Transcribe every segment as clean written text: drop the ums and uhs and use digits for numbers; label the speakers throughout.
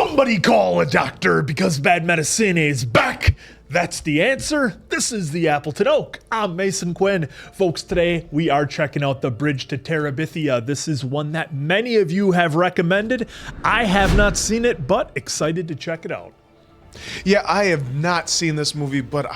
Speaker 1: Somebody call a doctor because bad medicine is back. That's the answer. This is the Appleton Oak. I'm Mason Quinn. Folks, today we are checking out the Bridge to Terabithia. This is one that many of you have recommended. I have not seen it, but excited to check it out.
Speaker 2: Yeah, I have not seen this movie, but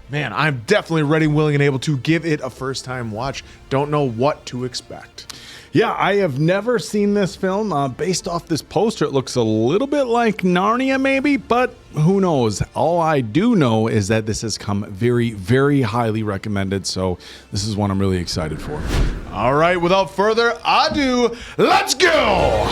Speaker 2: man, I'm definitely ready, willing, and able to give it a first-time watch. Don't know what to expect.
Speaker 3: Yeah, I have never seen this film. Based off this poster, it looks a little bit like Narnia maybe, but who knows? All I do know is that this has come very, very highly recommended, so this is one I'm really excited for.
Speaker 2: All right, without further ado, let's go!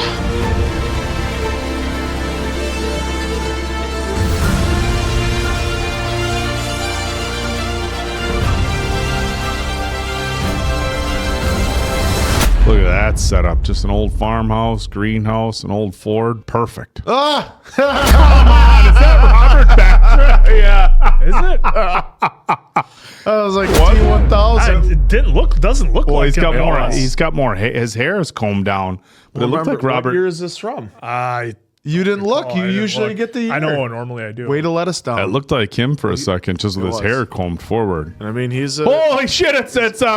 Speaker 3: Look at that setup. Just an old farmhouse, greenhouse, an old Ford. Perfect.
Speaker 2: Ah!
Speaker 3: Robert Patrick?
Speaker 1: Yeah. Is it?
Speaker 2: I was like, T-1000.
Speaker 1: It doesn't look
Speaker 3: Well,
Speaker 1: like
Speaker 3: he's got
Speaker 1: him.
Speaker 3: more. He's got more. His hair is combed down, but it looks like Robert.
Speaker 2: What year is this from?
Speaker 1: I
Speaker 2: You didn't look.
Speaker 1: Oh,
Speaker 2: You
Speaker 1: I didn't
Speaker 2: usually
Speaker 1: look.
Speaker 2: get the year.
Speaker 1: I know. Normally I do.
Speaker 2: Way to let us down.
Speaker 3: It looked like him for a second, just with his
Speaker 2: was.
Speaker 3: hair combed forward.
Speaker 2: I mean, he's
Speaker 3: Holy shit! It's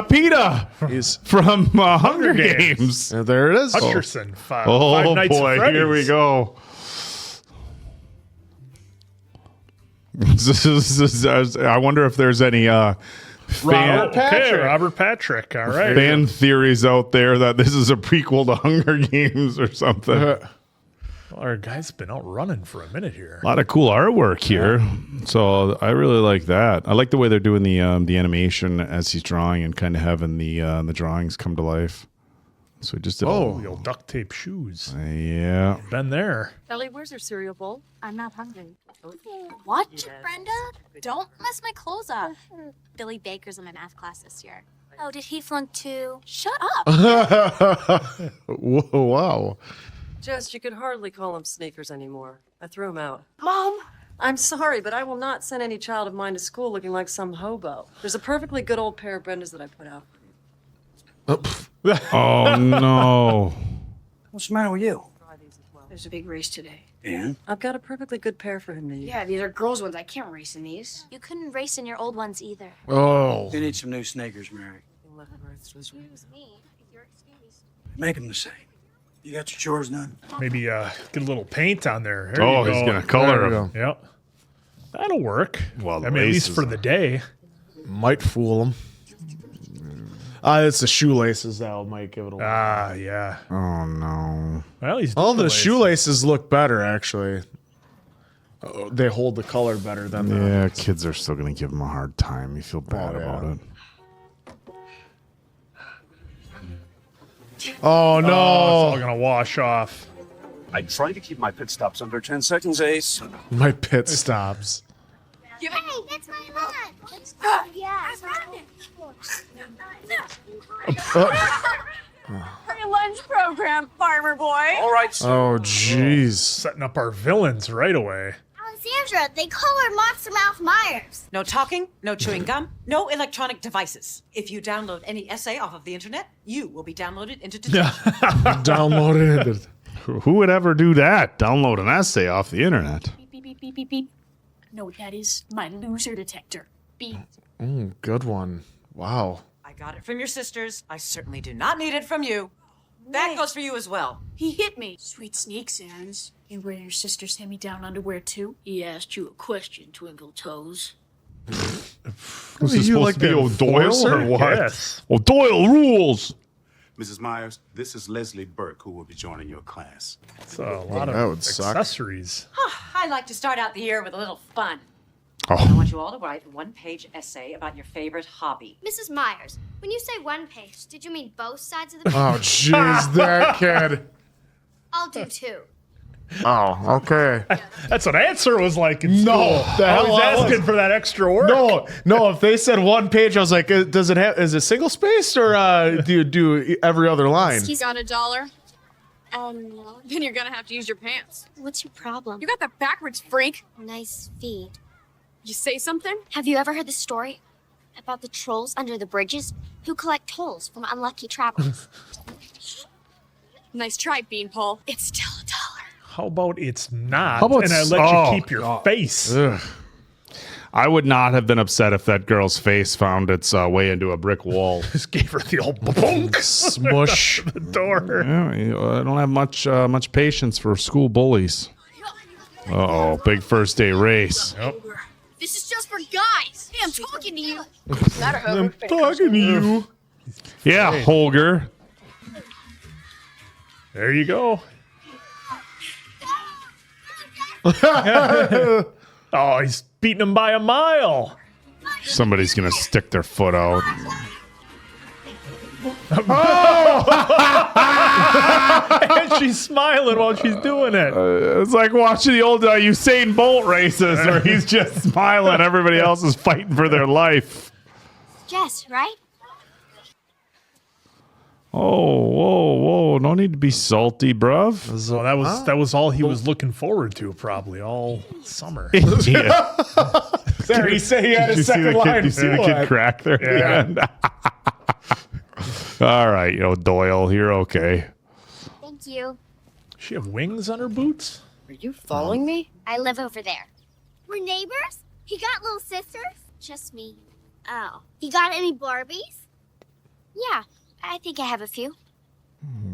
Speaker 3: PETA
Speaker 2: he's
Speaker 3: from Hunger
Speaker 1: Games.
Speaker 3: Games.
Speaker 2: there. It is.
Speaker 1: Hutcherson. Five
Speaker 3: Oh
Speaker 1: Nights at
Speaker 3: boy!
Speaker 1: Freddy's.
Speaker 3: Here we go. This is. I wonder if there's any fan
Speaker 1: Robert Patrick. All right.
Speaker 3: fan theories out there that this is a prequel to Hunger Games or something.
Speaker 1: Well, our guy's been out running for a minute here.
Speaker 3: A lot of cool artwork here, so I really like that. I like the way they're doing the animation as he's drawing and kind of having the drawings come to life. So he just did
Speaker 1: The old duct tape shoes.
Speaker 3: yeah.
Speaker 1: Been there.
Speaker 4: Ellie, where's your cereal bowl? I'm not hungry.
Speaker 5: What, Brenda? Don't mess my clothes up. Billy Baker's in my math class this year. Oh, did he flunk too? Shut up.
Speaker 2: Whoa, wow.
Speaker 4: Jess, you could hardly call them sneakers anymore. I threw them out.
Speaker 5: Mom!
Speaker 4: I'm sorry, but I will not send any child of mine to school looking like some hobo. There's a perfectly good old pair of Brendas that I put out for you.
Speaker 3: Oh no.
Speaker 6: What's the matter with you?
Speaker 4: Try these as well.
Speaker 7: There's a big race today.
Speaker 6: And?
Speaker 4: I've got a perfectly good pair for him to use.
Speaker 7: Yeah, these are girls' ones. I can't race in these.
Speaker 5: You couldn't race in your old ones either.
Speaker 2: Oh.
Speaker 6: You need some new sneakers, Mary.
Speaker 5: Excuse me. You're excused.
Speaker 6: Make them the same. You got your chores done?
Speaker 1: Maybe get a little paint on there. There
Speaker 3: Oh,
Speaker 1: you
Speaker 3: he's
Speaker 1: go.
Speaker 3: gonna color
Speaker 2: There we
Speaker 3: him.
Speaker 2: go.
Speaker 1: Yep. That'll work.
Speaker 3: Well, the
Speaker 1: I mean, at least
Speaker 3: laces
Speaker 1: for the day.
Speaker 2: Might fool him. It's the shoelaces that might give it away.
Speaker 1: Yeah.
Speaker 3: Oh no.
Speaker 1: Well, he's
Speaker 2: All the
Speaker 1: laces.
Speaker 2: shoelaces look better, actually. They hold the color better than the...
Speaker 3: Yeah, kids are still gonna give him a hard time. You feel bad
Speaker 2: Oh, yeah.
Speaker 3: about it.
Speaker 2: Oh, no.
Speaker 1: It's all gonna wash off.
Speaker 6: I try to keep my pit stops under 10 seconds, Ace.
Speaker 2: My pit stops.
Speaker 5: Hey, that's my lunch. Yeah,
Speaker 4: For your lunch program, farmer boy.
Speaker 6: All right, sir.
Speaker 2: Oh, jeez.
Speaker 1: Setting up our villains right away.
Speaker 5: Alexandra, they call her Monster Mouth Myers.
Speaker 8: No talking, no chewing gum, no electronic devices. If you download any essay off of the internet, you will be downloaded into detention.
Speaker 2: Downloaded it.
Speaker 3: Who would ever do that? Download an essay off the internet.
Speaker 7: Beep, beep, beep, beep, beep, beep. No, that is my loser detector. Beep.
Speaker 2: Good one. Wow.
Speaker 8: I got it from your sisters. I certainly do not need it from you. That goes for you as well.
Speaker 7: He hit me. Sweet sneak sounds. You wear your sister's hand-me-down underwear too? He asked you a question, Twinkle Toes.
Speaker 3: Was
Speaker 2: You
Speaker 3: this supposed
Speaker 2: like
Speaker 3: to be
Speaker 2: the
Speaker 3: O'Doyle
Speaker 2: enforcer?
Speaker 3: or what?
Speaker 1: Yes.
Speaker 3: O'Doyle rules.
Speaker 9: Mrs. Myers, this is Leslie Burke, who will be joining your class.
Speaker 1: It's a lot
Speaker 2: that
Speaker 1: of
Speaker 2: would suck.
Speaker 1: accessories.
Speaker 8: I like to start out the year with a little fun.
Speaker 3: Oh.
Speaker 8: I want you all to write a one-page essay about your favorite hobby.
Speaker 5: Mrs. Myers, when you say one page, did you mean both sides of the page?
Speaker 2: Oh, jeez, that kid.
Speaker 5: I'll do two.
Speaker 2: Oh, okay.
Speaker 1: That's what answer was like in
Speaker 2: No,
Speaker 1: school.
Speaker 2: the hell
Speaker 1: Always
Speaker 2: I
Speaker 1: asking
Speaker 2: was.
Speaker 1: for that extra work.
Speaker 2: No. If they said one page, I was like, does it have? Is it single spaced or do you do every other line?
Speaker 4: He's got $1. Then you're gonna have to use your pants.
Speaker 5: What's your problem?
Speaker 4: You got that backwards, freak.
Speaker 5: Nice feet.
Speaker 4: You say something?
Speaker 5: Have you ever heard the story about the trolls under the bridges who collect tolls from unlucky travelers?
Speaker 4: Nice try, Beanpole.
Speaker 7: It's still $1.
Speaker 1: How about it's not?
Speaker 3: How about
Speaker 1: and I let you keep your face.
Speaker 3: Ugh. I would not have been upset if that girl's face found its way into a brick wall.
Speaker 1: Just gave her the old bonk.
Speaker 2: Smush.
Speaker 1: The door.
Speaker 3: Yeah, I don't have much patience for school bullies. Uh-oh, big first day race.
Speaker 1: Yep.
Speaker 7: This is just for guys. Hey, I'm talking to you.
Speaker 2: I'm talking to you.
Speaker 3: Yeah, Holger.
Speaker 1: There you go. Oh, he's beating him by a mile.
Speaker 3: Somebody's going to stick their foot out.
Speaker 1: And she's smiling while she's doing it.
Speaker 3: It's like watching the old Usain Bolt races where he's just smiling. Everybody else is fighting for their life.
Speaker 5: Jess, right?
Speaker 3: Oh, whoa. No need to be salty, bruv.
Speaker 1: So that was all he was looking forward to probably all summer.
Speaker 3: Yeah.
Speaker 2: There, he said he had
Speaker 3: Did
Speaker 2: a second line.
Speaker 3: Did you see the kid crack there?
Speaker 1: Yeah.
Speaker 3: At the end? All right, Doyle, you're okay.
Speaker 5: Thank you.
Speaker 1: She have wings on her boots?
Speaker 4: Are you following me?
Speaker 5: I live over there. We're neighbors? He got little sisters? Just me. Oh. He got any Barbies? Yeah, I think I have a few.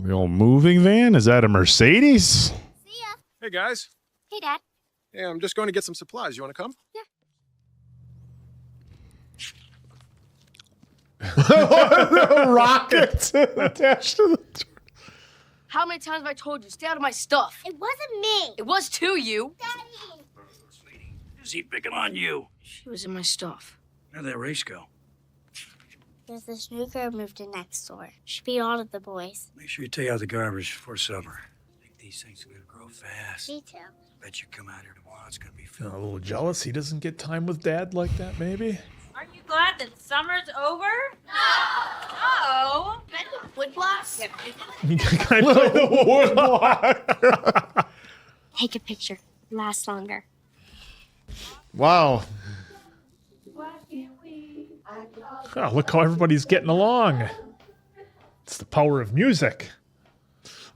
Speaker 3: The old moving van? Is that a Mercedes?
Speaker 5: See ya.
Speaker 10: Hey, guys.
Speaker 5: Hey, Dad.
Speaker 10: Hey, I'm just going to get some supplies. You want to come?
Speaker 5: Yeah.
Speaker 2: Rockets attached to the.
Speaker 7: How many times have I told you, stay out of my stuff?
Speaker 5: It wasn't me.
Speaker 7: It was to you.
Speaker 5: Daddy.
Speaker 6: Is he picking on you?
Speaker 7: She was in my stuff.
Speaker 6: Where'd that race go?
Speaker 5: There's this new girl moved in next door. She beat all of the boys.
Speaker 6: Make sure you take out the garbage before supper. I think these things are going to grow fast.
Speaker 5: Me too.
Speaker 6: Bet you come out here tomorrow, it's going to be
Speaker 1: A
Speaker 6: filled.
Speaker 1: little jealous he doesn't get time with Dad like that, maybe?
Speaker 11: Aren't you glad that summer's over? No! Oh!
Speaker 7: Wood blocks?
Speaker 1: Kind of
Speaker 5: Take a picture. Last longer.
Speaker 2: Wow.
Speaker 1: Oh, look how everybody's getting along. It's the power of music.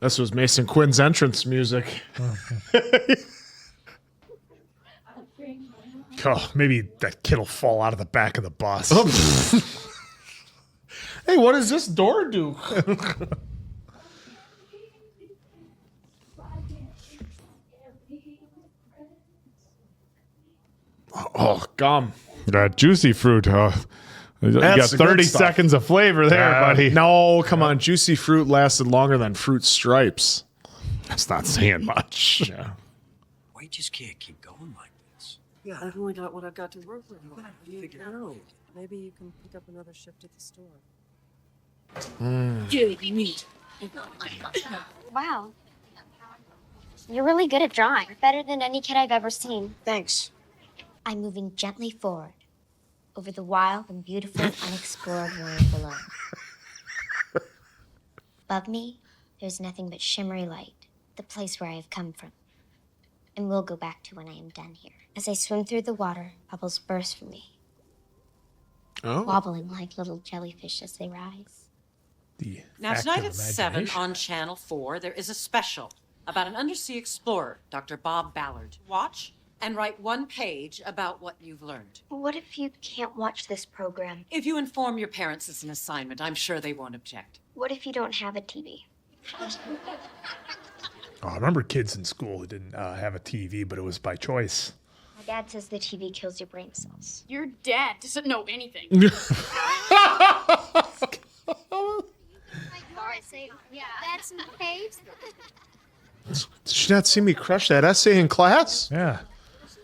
Speaker 2: This was Mason Quinn's entrance music.
Speaker 1: Oh, maybe that kid will fall out of the back of the bus.
Speaker 2: Hey, what does this door do? Oh, gum.
Speaker 3: That juicy fruit, huh? You got
Speaker 2: That's the good
Speaker 3: 30
Speaker 2: stuff.
Speaker 3: seconds of flavor there, buddy.
Speaker 2: No, come on. Juicy fruit lasted longer than fruit stripes.
Speaker 3: That's not saying much.
Speaker 2: Yeah.
Speaker 6: We just can't keep going like this.
Speaker 4: Yeah, I've only got what I've got to work with. Figure it out. Maybe you can pick up another shift at the store.
Speaker 5: Wow. You're really good at drawing. Better than any kid I've ever seen.
Speaker 4: Thanks.
Speaker 5: I'm moving gently forward over the wild and beautiful unexplored world below. Above me, there's nothing but shimmery light, the place where I have come from. And will go back to when I am done here. As I swim through the water, bubbles burst from me, wobbling like little jellyfish as they rise.
Speaker 8: Now tonight at 7 on Channel 4, there is a special about an undersea explorer, Dr. Bob Ballard. Watch and write one page about what you've learned.
Speaker 5: What if you can't watch this program?
Speaker 8: If you inform your parents it's an assignment, I'm sure they won't object.
Speaker 5: What if you don't have a TV?
Speaker 1: Oh, I remember kids in school who didn't have a TV, but it was by choice.
Speaker 5: My dad says the TV kills your brain cells.
Speaker 7: Your dad doesn't know anything.
Speaker 5: That's paves.
Speaker 2: Did she not see me crush that essay in class?
Speaker 1: Yeah.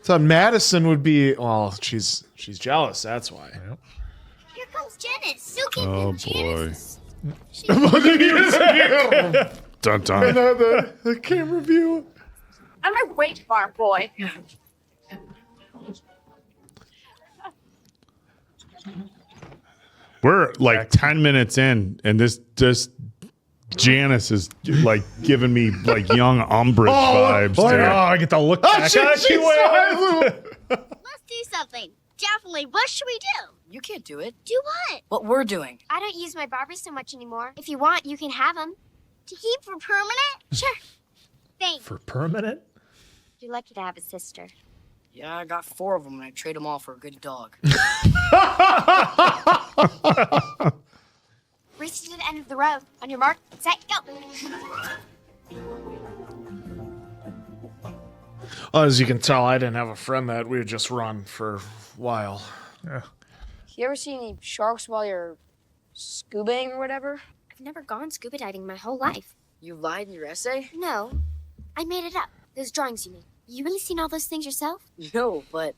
Speaker 2: Thought Madison would be. Well, she's jealous. That's why.
Speaker 1: Yep.
Speaker 5: Here comes Janice. You can
Speaker 3: Oh,
Speaker 5: do
Speaker 3: boy. Dun, dun.
Speaker 2: The camera view.
Speaker 7: I'm a weight farm boy.
Speaker 3: We're like 10 minutes in, and this Janice is like giving me like young Umbridge vibes.
Speaker 1: Oh,
Speaker 3: there.
Speaker 1: I get to look back.
Speaker 2: She
Speaker 1: at you.
Speaker 2: smiled.
Speaker 5: Let's do something. Definitely. What should we do?
Speaker 4: You can't do it.
Speaker 5: Do what?
Speaker 4: What we're doing.
Speaker 5: I don't use my Barbies so much anymore. If you want, you can have them. To keep for permanent? Sure. Thanks.
Speaker 1: For permanent?
Speaker 5: You're lucky to have a sister.
Speaker 12: Yeah, I got 4 of them, and I trade them all for a good dog.
Speaker 5: Race to the end of the road. On your mark, set, go.
Speaker 2: As you can tell, I didn't have a friend that we would just run for a while.
Speaker 1: Yeah.
Speaker 13: You ever see any sharks while you're scubaing or whatever?
Speaker 5: I've never gone scuba diving my whole life.
Speaker 12: You lied in your essay?
Speaker 5: No, I made it up. Those drawings you made. You really seen all those things yourself?
Speaker 12: No, but...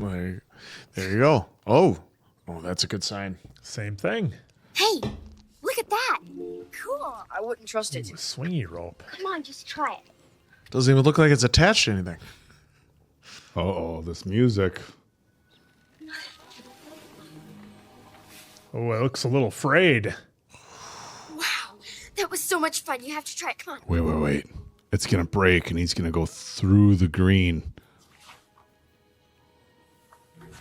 Speaker 2: Well, there you go. Oh, that's a good sign.
Speaker 1: Same thing.
Speaker 5: Hey, look at that. Cool.
Speaker 12: I wouldn't trust it.
Speaker 1: Swingy rope.
Speaker 5: Come on, just try it.
Speaker 2: Doesn't even look like it's attached to anything.
Speaker 3: Uh-oh, this music.
Speaker 1: Oh, it looks a little frayed.
Speaker 5: Wow, that was so much fun. You have to try it. Come on.
Speaker 3: Wait. It's going to break, and he's going to go through the green.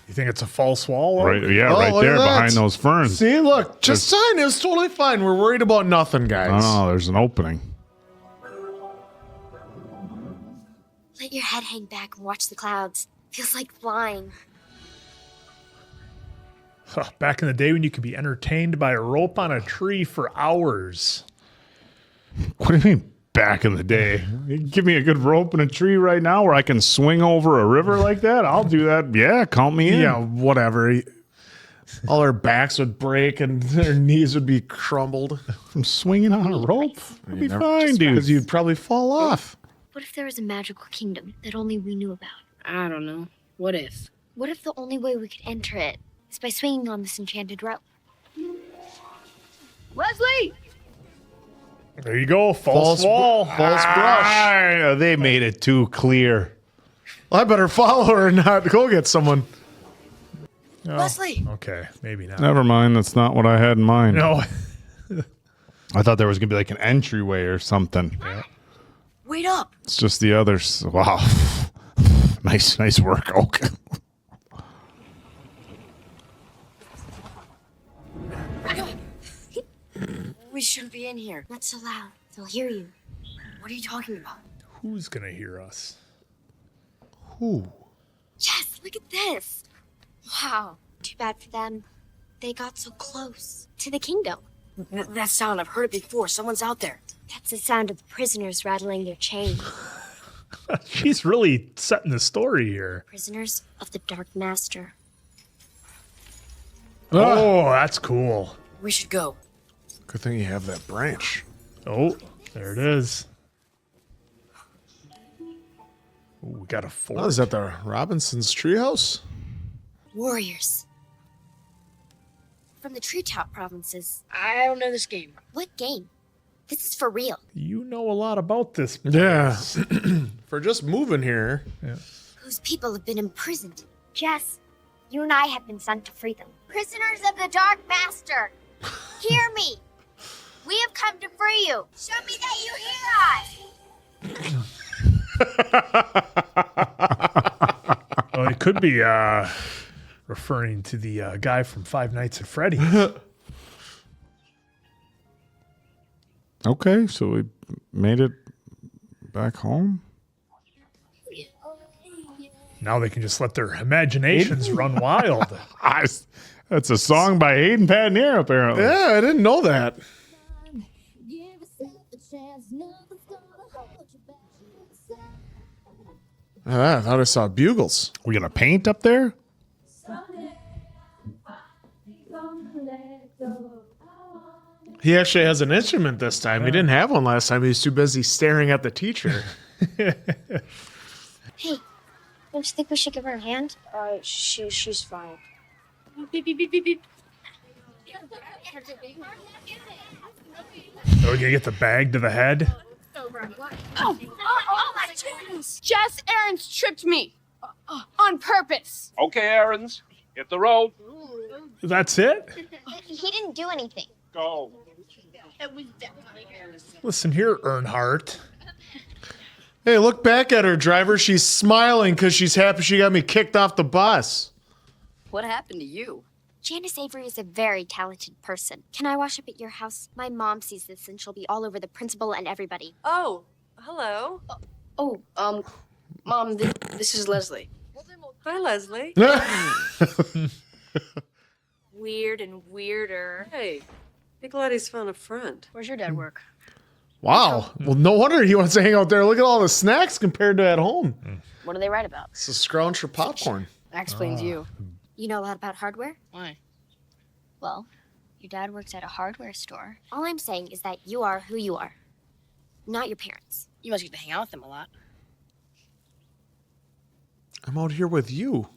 Speaker 1: You think it's a false wall?
Speaker 3: Right, yeah,
Speaker 2: Oh,
Speaker 3: right
Speaker 2: look at
Speaker 3: there
Speaker 2: that.
Speaker 3: behind those ferns.
Speaker 2: See, look, just sign. It's totally fine. We're worried about nothing, guys.
Speaker 3: Oh, there's an opening.
Speaker 5: Let your head hang back and watch the clouds. Feels like flying.
Speaker 1: Huh, back in the day when you could be entertained by a rope on a tree for hours.
Speaker 3: What do you mean back in the day? You give me a good rope and a tree right now where I can swing over a river like that? I'll do that. Yeah, count me in.
Speaker 2: Yeah, whatever. All our backs would break and their knees would be crumbled.
Speaker 3: From swinging on a rope? I'll be fine, dude.
Speaker 2: Because you'd probably fall off.
Speaker 5: What if there was a magical kingdom that only we knew about?
Speaker 12: I don't know. What if?
Speaker 5: What if the only way we could enter it is by swinging on this enchanted rope?
Speaker 13: Leslie!
Speaker 1: There you go. False wall.
Speaker 2: False brush.
Speaker 3: Ah, they made it too clear.
Speaker 2: Well, I better follow her and not go get someone.
Speaker 1: Oh,
Speaker 12: Leslie!
Speaker 1: Okay, maybe not.
Speaker 3: Never mind. That's not what I had in mind.
Speaker 1: No.
Speaker 3: I thought there was going to be like an entryway or something.
Speaker 1: Yeah.
Speaker 12: Wait up!
Speaker 3: It's just the others. Wow. Nice work, Oak.
Speaker 12: We shouldn't be in here.
Speaker 5: Not so loud. They'll hear you.
Speaker 12: What are you talking about?
Speaker 1: Who's going to hear us?
Speaker 2: Who?
Speaker 5: Jess, look at this. Wow. Too bad for them. They got so close to the kingdom.
Speaker 12: That sound, I've heard it before. Someone's out there.
Speaker 5: That's the sound of the prisoners rattling their chains.
Speaker 1: She's really setting the story here.
Speaker 5: Prisoners of the Dark Master.
Speaker 1: Oh, that's cool.
Speaker 12: We should go.
Speaker 2: Good thing you have that branch.
Speaker 1: Oh, there it is. Ooh, we got a fort.
Speaker 2: Oh, is that the Robinson's treehouse?
Speaker 5: Warriors. From the treetop provinces.
Speaker 12: I don't know this game.
Speaker 5: What game? This is for real.
Speaker 1: You know a lot about this place.
Speaker 2: Yeah. For just moving here.
Speaker 1: Yeah.
Speaker 5: Whose people have been imprisoned. Jess, you and I have been sent to free them. Prisoners of the Dark Master, hear me. We have come to free you. Show me that you hear us.
Speaker 1: Oh, it could be referring to the guy from Five Nights at Freddy's.
Speaker 3: Okay, so we made it back home.
Speaker 1: Now they can just let their imaginations run wild.
Speaker 3: That's a song by Hayden Panettiere, apparently.
Speaker 2: Yeah, I didn't know that. I thought I saw bugles.
Speaker 3: We gonna paint up there?
Speaker 2: He actually has an instrument this time. He didn't have one last time. He was too busy staring at the teacher.
Speaker 5: Hey, don't you think we should give her a hand?
Speaker 13: She's fine.
Speaker 12: Beep, beep, beep, beep, beep.
Speaker 1: Are we gonna get the bag to the head?
Speaker 13: Oh my goodness! Jess Aarons tripped me on purpose.
Speaker 6: Okay, Aarons, hit the road.
Speaker 1: That's it?
Speaker 5: He didn't do anything.
Speaker 6: Go.
Speaker 13: It was definitely Aarons.
Speaker 1: Listen here, Earnhardt.
Speaker 2: Hey, look back at her, driver. She's smiling because she's happy she got me kicked off the bus.
Speaker 12: What happened to you?
Speaker 5: Janice Avery is a very talented person. Can I wash up at your house? My mom sees this and she'll be all over the principal and everybody.
Speaker 4: Oh, Hello.
Speaker 13: Mom, this is Leslie.
Speaker 4: Hi, Leslie.
Speaker 11: Weird and weirder.
Speaker 4: Hey, be glad he's found a friend.
Speaker 13: Where's your dad work?
Speaker 2: Wow. Well, no wonder he wants to hang out there. Look at all the snacks compared to at home.
Speaker 13: What do they write about?
Speaker 2: It's a scrounge for popcorn.
Speaker 13: That explains you.
Speaker 5: You know a lot about hardware?
Speaker 13: Why?
Speaker 5: Well, your dad works at a hardware store. All I'm saying is that you are who you are, not your parents.
Speaker 13: You must get to hang out with them a lot.
Speaker 2: I'm out here with you.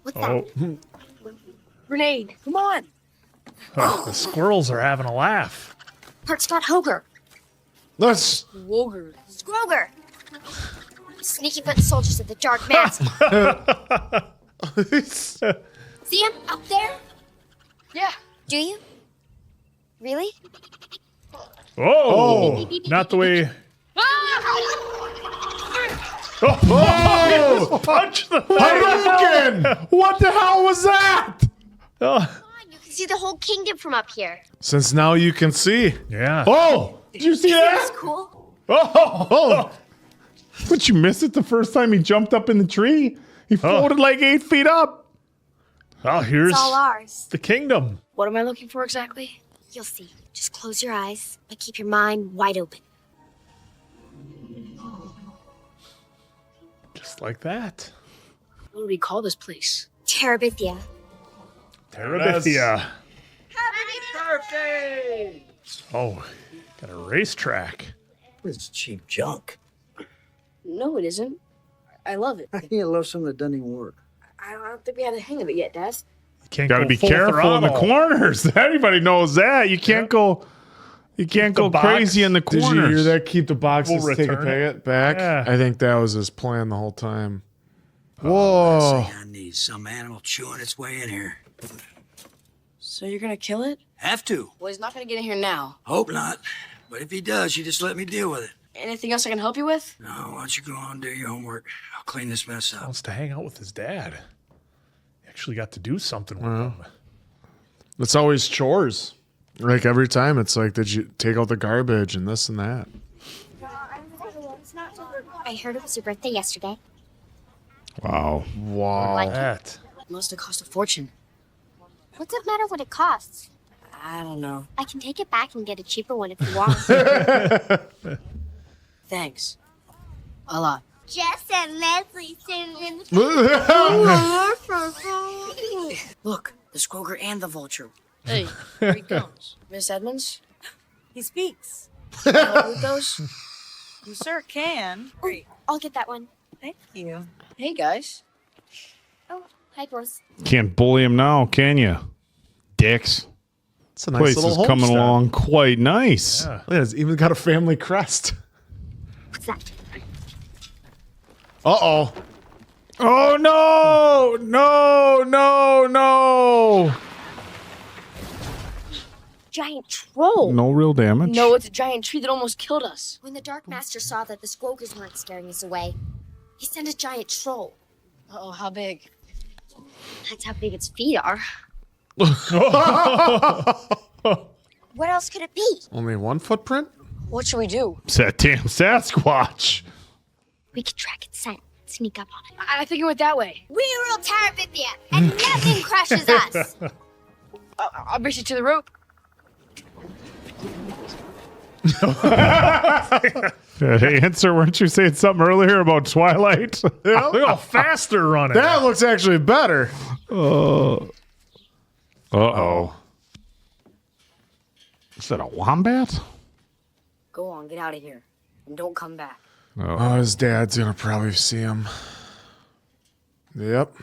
Speaker 5: What's that?
Speaker 13: Grenade, come on.
Speaker 1: The squirrels are having a laugh.
Speaker 5: Park's got Hoger.
Speaker 2: Let's.
Speaker 13: Woger.
Speaker 5: Scroger. Sneaky foot soldiers of the Dark Master. See him up there?
Speaker 13: Yeah.
Speaker 5: Do you? Really?
Speaker 1: Oh, not the way.
Speaker 2: Oh!
Speaker 1: Punch the thing.
Speaker 2: Hadouken! What the hell was that?
Speaker 1: Oh.
Speaker 5: You can see the whole kingdom from up here.
Speaker 2: Since now you can see.
Speaker 1: Yeah.
Speaker 2: Oh! Did you see
Speaker 5: That's
Speaker 2: that?
Speaker 5: cool.
Speaker 3: Oh! But you missed it the first time he jumped up in the tree. He floated like 8 feet up.
Speaker 1: Oh, here's
Speaker 5: It's all ours.
Speaker 1: the kingdom.
Speaker 13: What am I looking for exactly?
Speaker 5: You'll see. Just close your eyes, but keep your mind wide open.
Speaker 1: Just like that.
Speaker 13: What do we call this place?
Speaker 5: Terabithia.
Speaker 1: Terabithia.
Speaker 12: Happy birthday!
Speaker 1: Oh, got a racetrack.
Speaker 14: It's cheap junk.
Speaker 13: No, it isn't. I love it.
Speaker 14: How can you love something that doesn't even work?
Speaker 13: I don't think we have the hang of it yet, Dad.
Speaker 1: You can't
Speaker 3: Got to
Speaker 1: go
Speaker 3: be
Speaker 1: full
Speaker 3: careful in the
Speaker 1: throttle.
Speaker 3: corners. Everybody knows that. You can't go. You can't go
Speaker 1: box.
Speaker 3: crazy in the
Speaker 2: Did
Speaker 3: corners.
Speaker 2: you hear that? Keep the boxes,
Speaker 1: We'll
Speaker 2: take
Speaker 1: return
Speaker 2: it back.
Speaker 1: Yeah.
Speaker 2: I think that was his plan the whole time. Whoa.
Speaker 14: I need some animal chewing its way in here.
Speaker 13: So you're gonna kill it?
Speaker 14: Have to.
Speaker 13: Well, he's not gonna get in here now.
Speaker 14: Hope not. But if he does, you just let me deal with it.
Speaker 13: Anything else I can help you with?
Speaker 14: No, why don't you go on and do your homework? I'll clean this mess up.
Speaker 1: Wants to hang out with his dad. He actually got to do something with
Speaker 2: Wow.
Speaker 1: him.
Speaker 2: It's always chores. Like every time, it's like, did you take out the garbage and this and that?
Speaker 5: I heard it was your birthday yesterday.
Speaker 3: Wow.
Speaker 2: Wow.
Speaker 5: Like
Speaker 1: that.
Speaker 13: It must have cost a fortune.
Speaker 5: What's it matter what it costs?
Speaker 13: I don't know.
Speaker 5: I can take it back and get a cheaper one if you want.
Speaker 13: Thanks. A lot.
Speaker 5: Jess and Leslie sitting in
Speaker 13: Look, the Scroger and the Vulture. Hey, here he comes. Miss Edmonds?
Speaker 11: He speaks.
Speaker 13: Can I help you with those?
Speaker 11: You sure can.
Speaker 5: Great. I'll get that one.
Speaker 11: Thank you.
Speaker 13: Hey, guys.
Speaker 5: Oh, hi, bros.
Speaker 3: Can't bully him now, can you? Dicks.
Speaker 2: It's a nice
Speaker 3: Place
Speaker 2: little
Speaker 3: is coming
Speaker 2: homestead.
Speaker 3: along quite nice.
Speaker 1: Yeah.
Speaker 2: Look, it's even got a family crest.
Speaker 5: What's that?
Speaker 2: Uh-oh.
Speaker 3: Oh no! No! No! No!
Speaker 13: Giant troll.
Speaker 3: No real damage.
Speaker 13: No, it's a giant tree that almost killed us.
Speaker 5: When the Dark Master saw that the Scrogers weren't scaring us away, he sent a giant troll.
Speaker 13: Oh, how big?
Speaker 5: That's how big its feet are. What else could it be?
Speaker 2: Only one footprint?
Speaker 13: What should we do?
Speaker 3: It's that damn Sasquatch.
Speaker 5: We could track its scent, sneak up on it.
Speaker 13: I think it went that way.
Speaker 5: We rule Terabithia, and nothing crushes us.
Speaker 13: I'll brace you to the rope.
Speaker 3: Hey, answer, weren't you saying something earlier about Twilight?
Speaker 2: Yeah.
Speaker 1: Look how fast they're running.
Speaker 2: That looks actually better.
Speaker 3: Uh-oh. Is that a wombat?
Speaker 13: Go on, get out of here. And don't come back.
Speaker 2: Oh, his dad's gonna probably see him. Yep.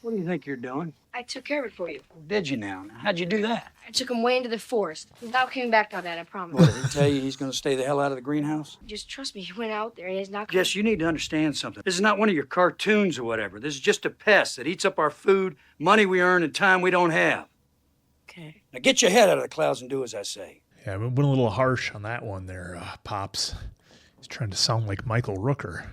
Speaker 14: What do you think you're doing?
Speaker 13: I took care of it for you.
Speaker 14: Did you now? How'd you do that?
Speaker 13: I took him way into the forest. Without coming back on that, I promise.
Speaker 14: What, did he tell you he's going to stay the hell out of the greenhouse?
Speaker 13: Just trust me, he went out there and he's not
Speaker 14: Jess, you need to understand something. This is not one of your cartoons or whatever. This is just a pest that eats up our food, money we earn, and time we don't have.
Speaker 13: Okay.
Speaker 14: Now get your head out of the clouds and do as I say.
Speaker 1: Yeah, we went a little harsh on that one there, Pops. He's trying to sound like Michael Rooker.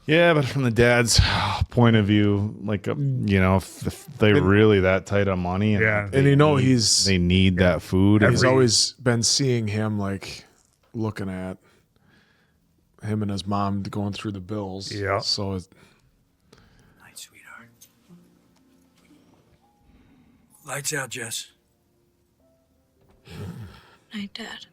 Speaker 3: Yeah, but from the dad's point of view, like, if they're really that tight on money, and they need that food.
Speaker 2: He's always been seeing him, like, looking at him and his mom going through the bills.
Speaker 1: Yeah.
Speaker 2: So
Speaker 14: Night, sweetheart. Lights out, Jess.
Speaker 5: Night, Dad.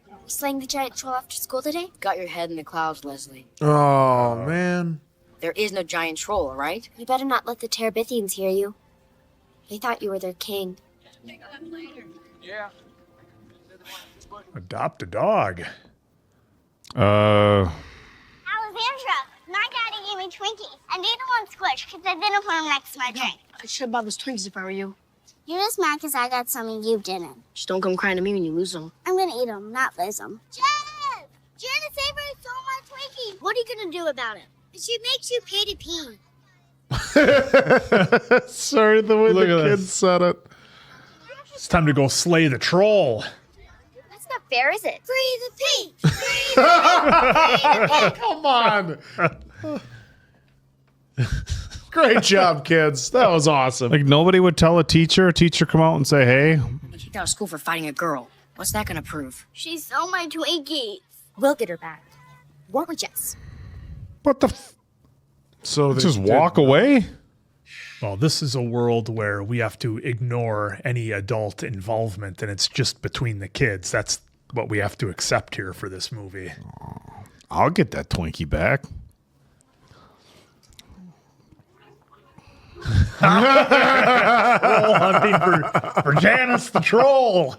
Speaker 5: You slaying the giant troll after school today?
Speaker 12: Got your head in the clouds, Leslie.
Speaker 2: Oh, man.
Speaker 12: There is no giant troll, all right?
Speaker 5: You better not let the Terabithians hear you. They thought you were their king.
Speaker 10: Yeah.
Speaker 1: Adopt a dog.
Speaker 5: Alexandra, my daddy gave me Twinkies. I didn't want Squish because I didn't put them next to my drink.
Speaker 13: I should have bought those Twinkies if I were you.
Speaker 5: You're just mad because I got some and you didn't.
Speaker 13: Just don't come crying to me when you lose them.
Speaker 5: I'm gonna eat them, not lose them. Jess! Janice Avery stole my Twinkies. What are you gonna do about it? She makes you pay to pee.
Speaker 2: Sorry, the way
Speaker 1: Look
Speaker 2: the
Speaker 1: at
Speaker 2: kid
Speaker 1: this.
Speaker 2: said it.
Speaker 1: It's time to go slay the troll.
Speaker 5: That's not fair, is it? Free the pee! Free the pee!
Speaker 2: Come on. Great job, kids. That was awesome.
Speaker 3: Like, nobody would tell a teacher come out and say, hey.
Speaker 12: I kicked out of school for fighting a girl. What's that gonna prove?
Speaker 5: She stole my Twinkies. We'll get her back. Won't we, Jess?
Speaker 3: What the
Speaker 2: So
Speaker 3: just walk away?
Speaker 1: Well, this is a world where we have to ignore any adult involvement, and it's just between the kids. That's what we have to accept here for this movie.
Speaker 3: I'll get that Twinkie back.
Speaker 1: Troll hunting for Janice the troll.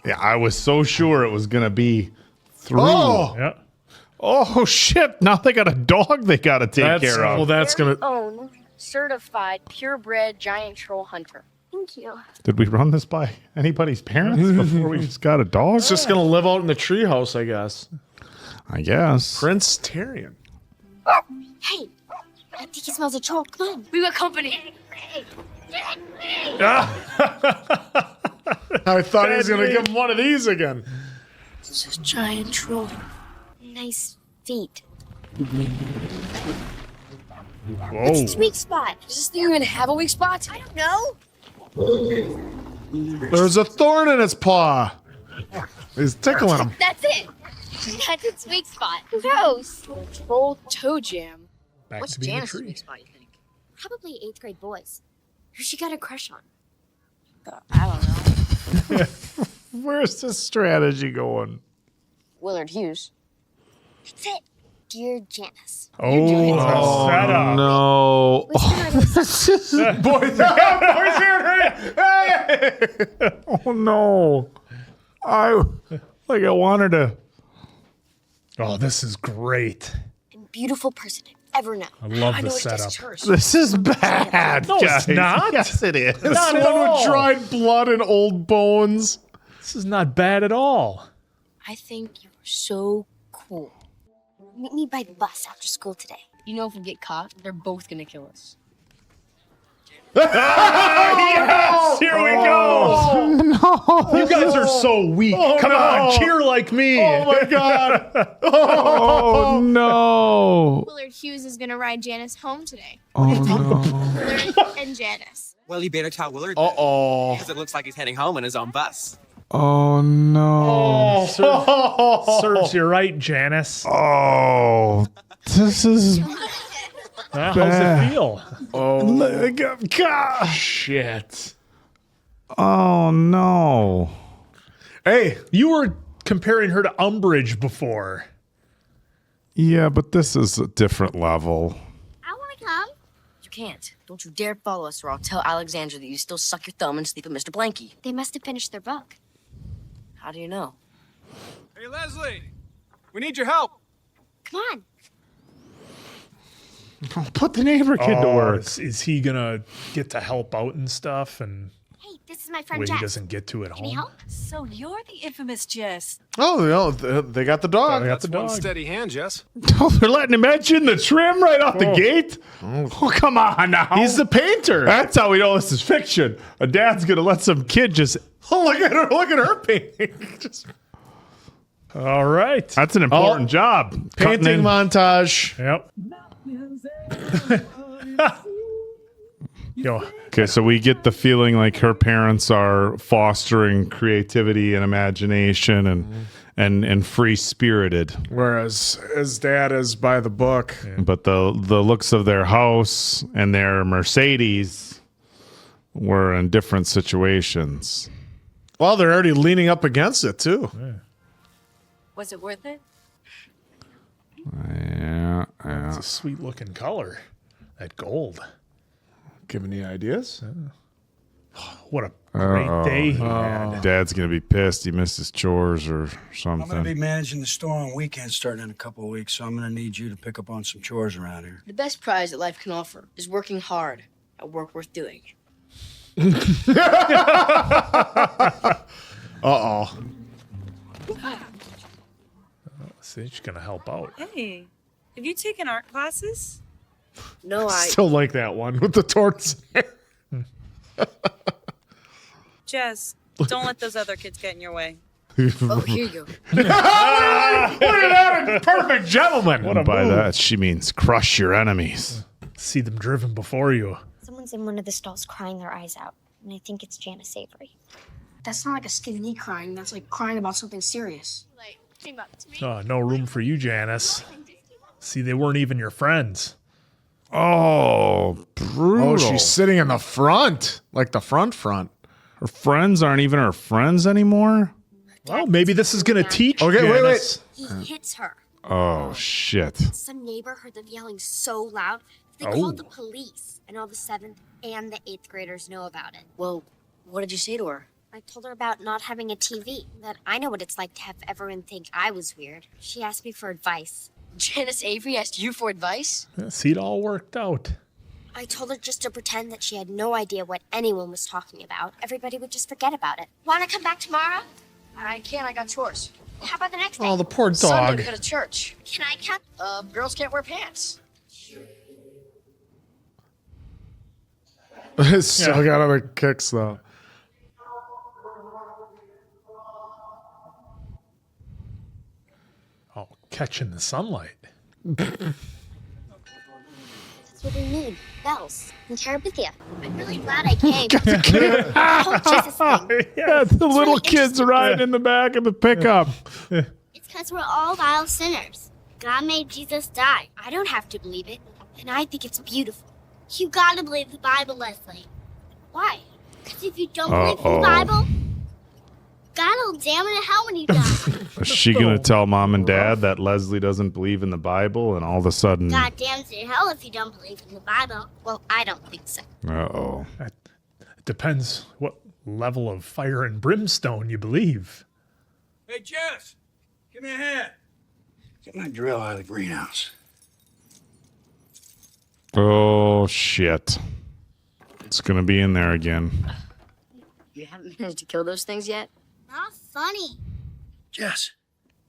Speaker 3: Yeah, I was so sure it was going to be 3.
Speaker 1: Yeah.
Speaker 3: Oh, shit. Now they got a dog they got to take care of.
Speaker 2: Well, that's going to...
Speaker 13: Own certified purebred giant troll hunter.
Speaker 5: Thank you.
Speaker 3: Did we run this by anybody's parents before we just got a dog?
Speaker 2: It's just going to live out in the treehouse, I guess.
Speaker 3: I guess.
Speaker 2: Prince Tyrion.
Speaker 5: Hey, I think he smells a troll. Come on.
Speaker 13: We got company.
Speaker 2: I thought he was going to give him one of these again.
Speaker 13: This is giant troll.
Speaker 5: Nice feet.
Speaker 1: Whoa.
Speaker 5: What's his weak spot?
Speaker 13: Does this thing even have a weak spot?
Speaker 5: I don't know.
Speaker 2: There's a thorn in its paw. He's tickling him.
Speaker 5: That's it. That's its weak spot. Gross.
Speaker 13: Troll toe jam.
Speaker 1: Back
Speaker 13: What's
Speaker 1: to being a
Speaker 13: Janice's
Speaker 1: tree.
Speaker 13: weak spot, you think?
Speaker 5: Probably 8th grade boys. Who she got a crush on?
Speaker 13: I don't know.
Speaker 3: Where's this strategy going?
Speaker 13: Willard Hughes.
Speaker 5: That's it. Dear Janice.
Speaker 1: Oh, setup.
Speaker 3: No.
Speaker 1: Boys,
Speaker 3: Oh, no. I wanted to.
Speaker 1: Oh, this is great.
Speaker 5: And beautiful person I've ever known.
Speaker 1: I love
Speaker 13: I
Speaker 1: the
Speaker 13: know it's
Speaker 1: setup.
Speaker 13: hers.
Speaker 3: This is bad.
Speaker 1: No, it's
Speaker 3: guys.
Speaker 1: not.
Speaker 3: Yes, it is.
Speaker 1: Not at
Speaker 2: One with
Speaker 1: all.
Speaker 2: dried blood and old bones.
Speaker 1: This is not bad at all.
Speaker 13: I think you're so cool.
Speaker 5: Meet me by the bus after school today.
Speaker 13: You know, if we get caught, they're both gonna kill us.
Speaker 1: Yes, here we go.
Speaker 3: No.
Speaker 1: You guys are so weak. Come on, cheer like me.
Speaker 2: Oh, my God.
Speaker 3: Oh, no.
Speaker 11: Willard Hughes is gonna ride Janice home today.
Speaker 3: Oh, no.
Speaker 11: Willard and Janice.
Speaker 15: Well, you better tell Willard.
Speaker 2: Uh-oh.
Speaker 15: Because it looks like he's heading home in his own bus.
Speaker 3: Oh, no.
Speaker 1: Serves you right, Janice.
Speaker 3: Oh, this is
Speaker 1: How's it feel?
Speaker 2: Oh, God. Shit.
Speaker 3: Oh, no.
Speaker 2: Hey,
Speaker 1: You were comparing her to Umbridge before.
Speaker 3: Yeah, but this is a different level.
Speaker 5: I want to come.
Speaker 12: You can't. Don't you dare follow us or I'll tell Alexandra that you still suck your thumb and sleep with Mr. Blanky.
Speaker 5: They must have finished their book.
Speaker 12: How do you know?
Speaker 10: Hey, Leslie, we need your help.
Speaker 5: Come on.
Speaker 3: Put the neighbor kid to work.
Speaker 1: Is he gonna get to help out and stuff? And
Speaker 5: Hey, this is my friend
Speaker 1: when he
Speaker 5: Jess.
Speaker 1: doesn't get to at
Speaker 5: Can you
Speaker 1: home?
Speaker 5: help?
Speaker 8: So you're the infamous Jess.
Speaker 2: oh, they got the dog.
Speaker 1: They got the
Speaker 10: One
Speaker 1: dog.
Speaker 10: steady hand, Jess.
Speaker 3: Oh, they're letting him edge in the trim right off the gate? Oh, come on now.
Speaker 2: He's the painter.
Speaker 3: That's how we know this is fiction. A dad's going to let some kid just...
Speaker 2: Oh, look at her painting. Just...
Speaker 1: All right.
Speaker 3: That's an important job. Cutting
Speaker 2: Painting
Speaker 3: in-
Speaker 2: montage.
Speaker 1: Yep. Yo.
Speaker 3: Okay, so we get the feeling like her parents are fostering creativity and imagination and free spirited.
Speaker 2: Whereas his dad is by the book.
Speaker 3: But the looks of their house and their Mercedes were in different situations.
Speaker 2: Well, they're already leaning up against it too.
Speaker 4: Was it worth it?
Speaker 3: Yeah,
Speaker 1: It's a sweet looking color. That gold.
Speaker 2: Giving you ideas?
Speaker 1: What a great day he had.
Speaker 3: Dad's gonna be pissed. He missed his chores or
Speaker 14: I'm going to be
Speaker 3: something.
Speaker 14: managing the store on weekends starting in a couple of weeks, so I'm going to need you to pick up on some chores around here.
Speaker 13: The best prize that life can offer is working hard at work worth doing.
Speaker 2: Uh-oh.
Speaker 1: See, she's gonna help out.
Speaker 11: Hey, have you taken art classes?
Speaker 13: No, I.
Speaker 2: Still like that one with the torts.
Speaker 11: Jess, don't let those other kids get in your way.
Speaker 13: Oh, here you go.
Speaker 2: Look at that. Perfect gentleman.
Speaker 1: What a
Speaker 3: By
Speaker 1: move.
Speaker 3: that she means crush your enemies.
Speaker 1: See them driven before you.
Speaker 5: Someone's in one of the stalls crying their eyes out, and I think it's Janice Avery.
Speaker 13: That's not like a skinny knee crying. That's like crying about something serious.
Speaker 1: Oh, no room for you, Janice. See, they weren't even your friends.
Speaker 3: Oh, brutal.
Speaker 2: Oh, she's sitting in the front. Like the front.
Speaker 3: Her friends aren't even her friends anymore?
Speaker 1: Well, maybe this is gonna teach
Speaker 2: Okay,
Speaker 1: Janice.
Speaker 5: He hits her.
Speaker 3: Oh, shit.
Speaker 5: Some neighbor heard them yelling so loud, they
Speaker 1: Oh.
Speaker 5: called the police, and all the 7th and the 8th graders know about it.
Speaker 13: Well, what did you say to her?
Speaker 5: I told her about not having a TV, that I know what it's like to have everyone think I was weird. She asked me for advice.
Speaker 13: Janice Avery asked you for advice?
Speaker 1: Yeah, see, it all worked out.
Speaker 5: I told her just to pretend that she had no idea what anyone was talking about. Everybody would just forget about it. Want to come back tomorrow?
Speaker 13: I can't. I got chores.
Speaker 5: How about the next day?
Speaker 2: Oh, the poor
Speaker 13: Sunday,
Speaker 2: dog.
Speaker 13: we go to church.
Speaker 5: Can I come?
Speaker 13: Girls can't wear pants.
Speaker 2: Still got other kicks though.
Speaker 1: Oh, catching the sunlight.
Speaker 5: That's what we need. Bells in Terabithia. I'm really glad I came. Oh, Jesus thing.
Speaker 3: Yeah, the little
Speaker 5: really
Speaker 3: kids riding in the back of the pickup.
Speaker 5: It's because we're all vile sinners. God made Jesus die. I don't have to believe it, and I think it's beautiful. You gotta believe the Bible, Leslie. Why? Because if you don't believe the Bible, God will damn it to hell when you die.
Speaker 3: Is she going to tell mom and dad that Leslie doesn't believe in the Bible and all of a sudden...
Speaker 5: God damns it to hell if you don't believe in the Bible. Well, I don't think so.
Speaker 3: Uh-oh.
Speaker 1: It depends what level of fire and brimstone you believe.
Speaker 14: Hey, Jess, give me a hand. Get my drill out of the greenhouse.
Speaker 3: Oh, shit. It's going to be in there again.
Speaker 13: You haven't managed to kill those things yet?
Speaker 5: Not funny.
Speaker 14: Jess,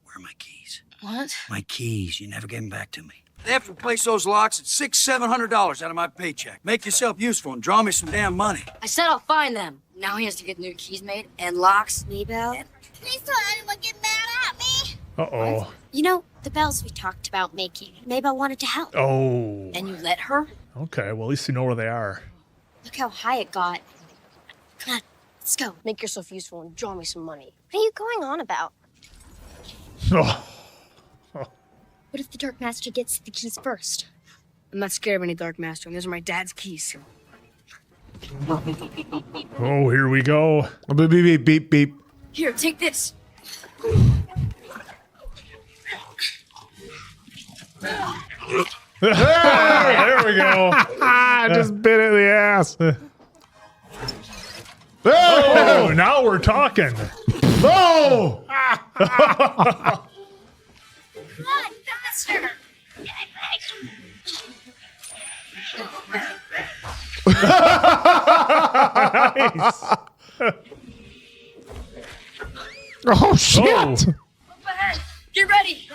Speaker 14: where are my keys?
Speaker 13: What?
Speaker 14: My keys. You never gave them back to me. They have to replace those locks at $600-700 out of my paycheck. Make yourself useful and draw me some damn money.
Speaker 13: I said I'll find them. Now he has to get new keys made and locks.
Speaker 5: Maybell? Please don't anyone get mad at me.
Speaker 1: Uh-oh.
Speaker 5: You know, the bells we talked about making. Maybell wanted to help.
Speaker 1: Oh.
Speaker 13: And you let her?
Speaker 1: Okay, well, at least you know where they are.
Speaker 5: Look how high it got. Come on, let's go.
Speaker 13: Make yourself useful and draw me some money.
Speaker 5: What are you going on about?
Speaker 1: Oh.
Speaker 5: What if the Dark Master gets the keys first?
Speaker 13: I'm not scared of any Dark Master, and those are my dad's keys.
Speaker 1: Oh, here we go.
Speaker 2: Beep, beep, beep, beep.
Speaker 13: Here, take this.
Speaker 1: There we go.
Speaker 3: I just bit it in the ass.
Speaker 1: Oh, now we're talking.
Speaker 2: Oh!
Speaker 5: Come on, faster!
Speaker 1: Nice.
Speaker 3: Oh, shit.
Speaker 1: Oh.
Speaker 13: Move ahead. Get ready.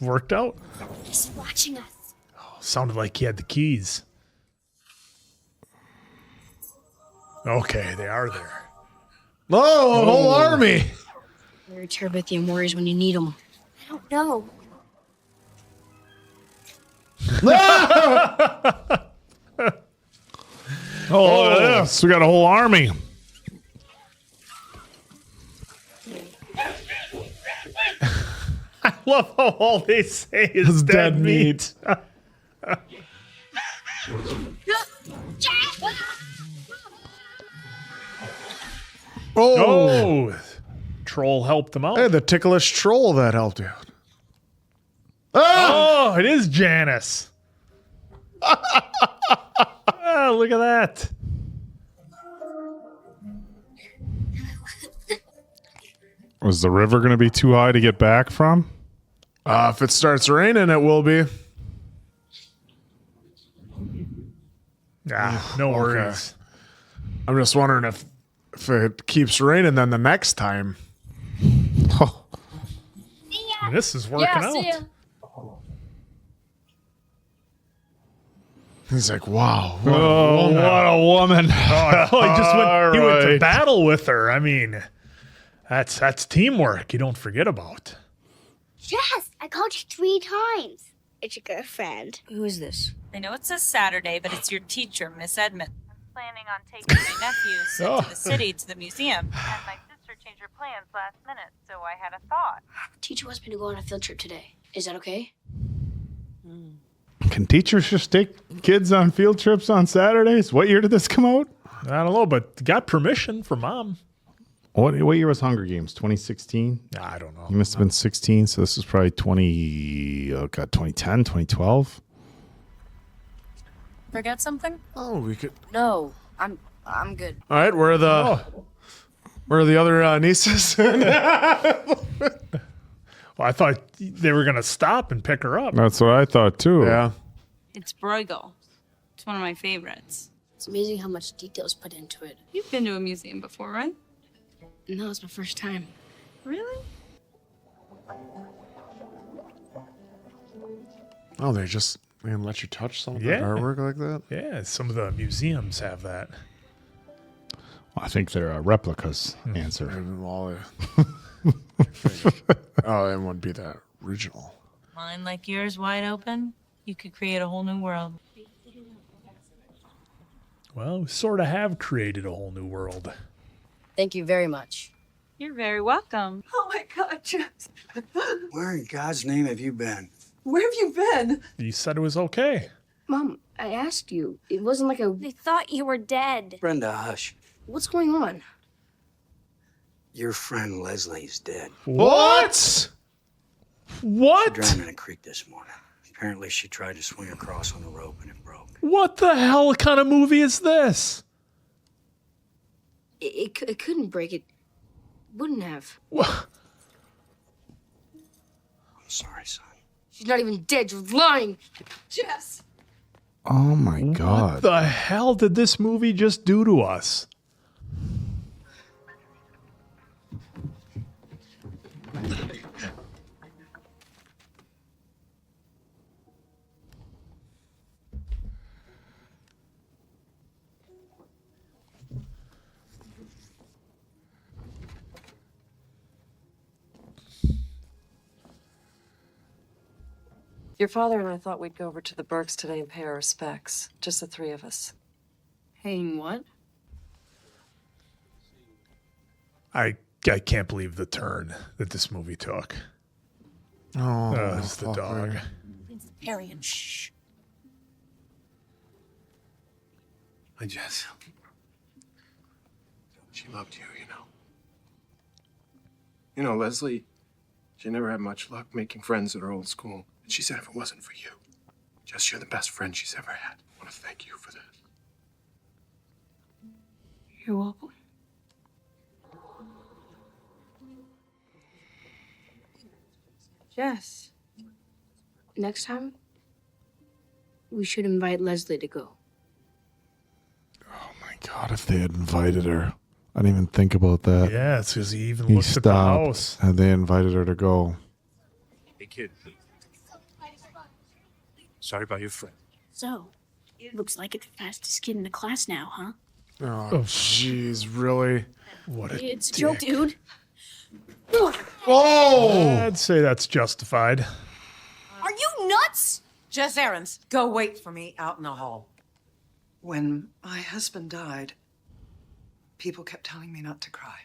Speaker 1: Worked out.
Speaker 5: He's watching us.
Speaker 1: Sounded like he had the keys. Okay, they are there.
Speaker 2: Oh, a whole army.
Speaker 13: Where are Terabithian warriors when you need them?
Speaker 5: I don't know.
Speaker 3: Oh, look at this. We got a whole army.
Speaker 1: I love how all they say is dead meat. Oh, troll helped him out.
Speaker 2: Hey, the ticklish troll that helped you.
Speaker 1: Oh, it is Janice. Oh, look at that.
Speaker 3: Was the river going to be too high to get back from?
Speaker 2: If it starts raining, it will be.
Speaker 1: No worries.
Speaker 2: I'm just wondering if it keeps raining, then the next time.
Speaker 1: This is working out.
Speaker 2: He's like, wow.
Speaker 3: What a woman.
Speaker 1: He went to battle with her. I mean, that's teamwork you don't forget about.
Speaker 5: Jess, I called you 3 times. It's your girlfriend.
Speaker 13: Who is this?
Speaker 11: I know it says Saturday, but it's your teacher, Miss Edmond. I'm planning on taking my nephews to the city to the museum. And my sister changed her plans last minute, so I had a thought.
Speaker 13: Teacher wants me to go on a field trip today. Is that okay?
Speaker 3: Can teachers just take kids on field trips on Saturdays? What year did this come out?
Speaker 1: I don't know, but got permission from mom.
Speaker 3: What year was Hunger Games? 2016?
Speaker 1: I don't know.
Speaker 3: You must have been 16, so this is probably 2010, 2012.
Speaker 11: Forget something?
Speaker 2: Oh, we could.
Speaker 13: No, I'm good.
Speaker 2: All right, where are the other nieces?
Speaker 1: Well, I thought they were going to stop and pick her up.
Speaker 3: That's what I thought, too.
Speaker 2: Yeah.
Speaker 11: It's Bruegel. It's one of my favorites.
Speaker 13: It's amazing how much detail is put into it.
Speaker 11: You've been to a museum before, right?
Speaker 13: No, it's my first time.
Speaker 11: Really?
Speaker 2: Oh, they just let you touch some of
Speaker 1: Yeah.
Speaker 2: that artwork like that?
Speaker 1: Yeah, some of the museums have that.
Speaker 3: I think they're replicas. Answer.
Speaker 2: Oh, it wouldn't be that original.
Speaker 11: Mind like yours wide open, you could create a whole new world.
Speaker 1: Well, we sort of have created a whole new world.
Speaker 13: Thank you very much.
Speaker 11: You're very welcome.
Speaker 4: Oh my God, Jess.
Speaker 14: Where in God's name have you been?
Speaker 4: Where have you been?
Speaker 1: You said it was okay.
Speaker 13: Mom, I asked you. It wasn't like a...
Speaker 5: They thought you were dead.
Speaker 14: Brenda, hush.
Speaker 13: What's going on?
Speaker 14: Your friend Leslie's dead.
Speaker 2: What?
Speaker 1: What?
Speaker 14: She drowned in a creek this morning. Apparently, she tried to swing across on the rope and it broke.
Speaker 1: What the hell kind of movie is this?
Speaker 13: It couldn't break. It wouldn't have.
Speaker 1: What?
Speaker 14: I'm sorry, son.
Speaker 13: She's not even dead. You're lying.
Speaker 4: Jess.
Speaker 3: Oh, my God.
Speaker 1: What the hell did this movie just do to us?
Speaker 4: Your father and I thought we'd go over to the Burks today and pay our respects. Just the 3 of us.
Speaker 13: Paying what?
Speaker 1: I can't believe the turn that this movie took.
Speaker 2: Oh,
Speaker 1: it's the dog.
Speaker 13: Arian, shh.
Speaker 9: Hi, Jess. She loved you, you know. You know, Leslie, she never had much luck making friends at her old school. And she said if it wasn't for you, Jess, you're the best friend she's ever had. I want to thank you for that.
Speaker 13: You're welcome.
Speaker 11: Jess.
Speaker 13: Next time, we should invite Leslie to go.
Speaker 3: Oh, my God, if they had invited her. I didn't even think about that.
Speaker 1: Yeah, it's because he even
Speaker 3: He
Speaker 1: looked at the
Speaker 3: stopped,
Speaker 1: house.
Speaker 3: and they invited her to go.
Speaker 9: Hey, kid. Sorry about your friend.
Speaker 7: So, looks like it's the fastest kid in the class now, huh?
Speaker 2: Oh, jeez, really?
Speaker 1: What a
Speaker 7: It's a
Speaker 1: dick.
Speaker 7: joke, dude.
Speaker 2: Oh!
Speaker 1: I'd say that's justified.
Speaker 7: Are you nuts?
Speaker 8: Jess Aarons, go wait for me out in the hall.
Speaker 16: When my husband died, people kept telling me not to cry.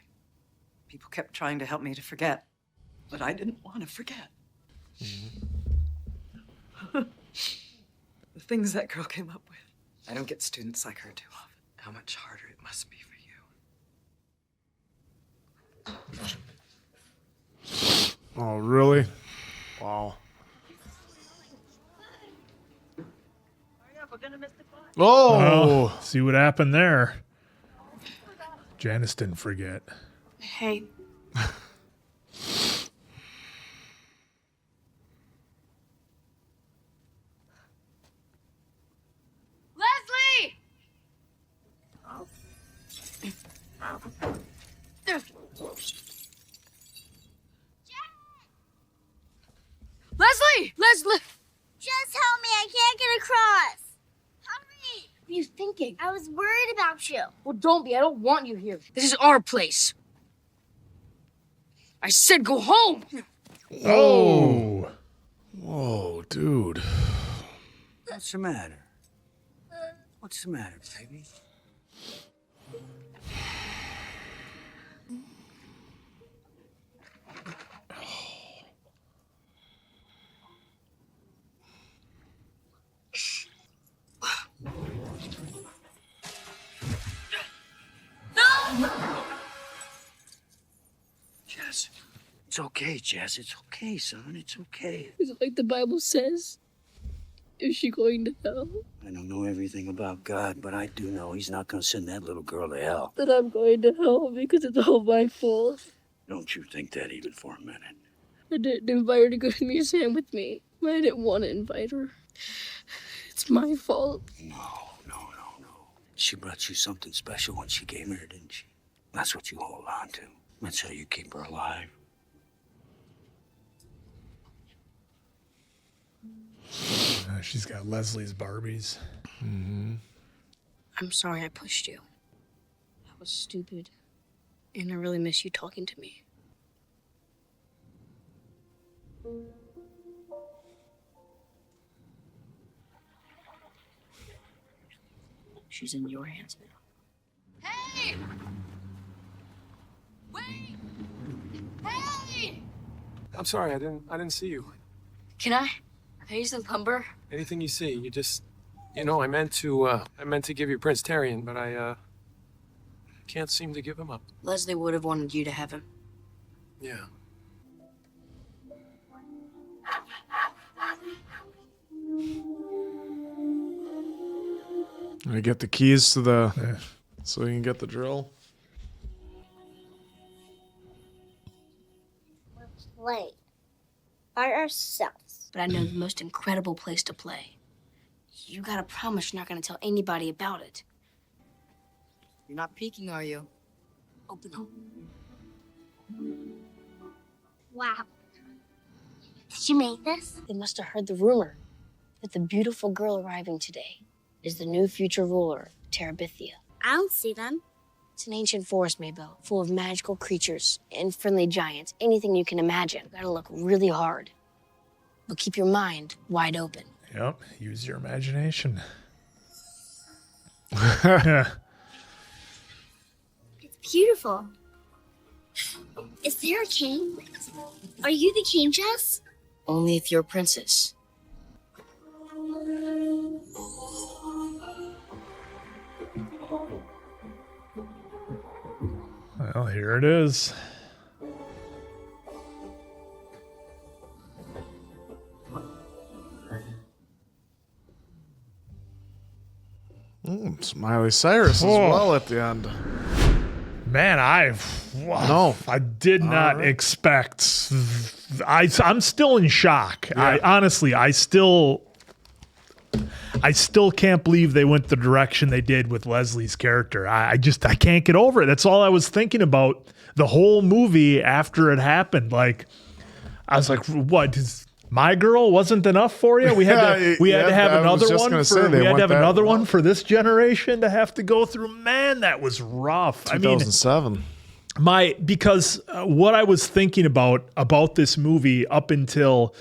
Speaker 16: People kept trying to help me to forget, but I didn't want to forget. The things that girl came up with. I don't get students like her too often. How much harder it must be for you.
Speaker 2: Oh, really? Wow. Oh!
Speaker 1: Oh, see what happened there. Janice didn't forget.
Speaker 7: Hey.
Speaker 5: Leslie!
Speaker 13: Leslie! Leslie!
Speaker 5: Just help me, I can't get across. Hurry!
Speaker 13: What are you thinking?
Speaker 5: I was worried about you.
Speaker 13: Well, don't be. I don't want you here. This is our place. I said go home!
Speaker 1: Oh.
Speaker 2: Whoa, dude.
Speaker 14: What's the matter? What's the matter, baby? Jess, it's okay, Jess. It's okay, son. It's okay.
Speaker 7: Is it like the Bible says? Is she going to hell?
Speaker 14: I don't know everything about God, but I do know he's not going to send that little girl to hell.
Speaker 7: That I'm going to hell because it's all my fault.
Speaker 14: Don't you think that even for a minute.
Speaker 7: I didn't invite her to go to the museum with me. I didn't want to invite her. It's my fault.
Speaker 14: No. She brought you something special when she came here, didn't she? That's what you hold on to. That's how you keep her alive.
Speaker 1: She's got Leslie's Barbies.
Speaker 2: Mm-hmm.
Speaker 13: I'm sorry I pushed you. That was stupid. And I really miss you talking to me. She's in your hands now.
Speaker 5: Hey! Wait! Hey!
Speaker 9: I'm sorry, I didn't see you.
Speaker 13: Can I use the lumber?
Speaker 9: Anything you see, you just, I meant to give you Prince Terrian, but I can't seem to give him up.
Speaker 13: Leslie would have wanted you to have him.
Speaker 9: Yeah.
Speaker 2: I get the keys to the, so you can get the drill.
Speaker 5: Play. By ourselves.
Speaker 13: But I know the most incredible place to play. You gotta promise you're not gonna tell anybody about it. You're not peeking, are you? Open up.
Speaker 5: Wow. Did you make this?
Speaker 13: They must have heard the rumor that the beautiful girl arriving today is the new future ruler of Terabithia.
Speaker 5: I don't see them.
Speaker 13: It's an ancient forest, Maybelle, full of magical creatures and friendly giants, anything you can imagine. You gotta look really hard. But keep your mind wide open.
Speaker 1: Yep, use your imagination.
Speaker 5: It's beautiful. Is there a king? Are you the king, Jess?
Speaker 13: Only if you're a princess.
Speaker 1: Well, here it is.
Speaker 2: Smiley Cyrus as well at the end.
Speaker 1: Man, I did not expect. I'm still in shock.
Speaker 2: Yeah.
Speaker 1: I still can't believe they went the direction they did with Leslie's character. I can't get over it. That's all I was thinking about the whole movie after it happened. Like, I was like, what? My girl wasn't enough for you? We had to have another one. We had to have another one for this generation to have to go through. Man, that was rough.
Speaker 2: 2007.
Speaker 1: because what I was thinking about this movie up until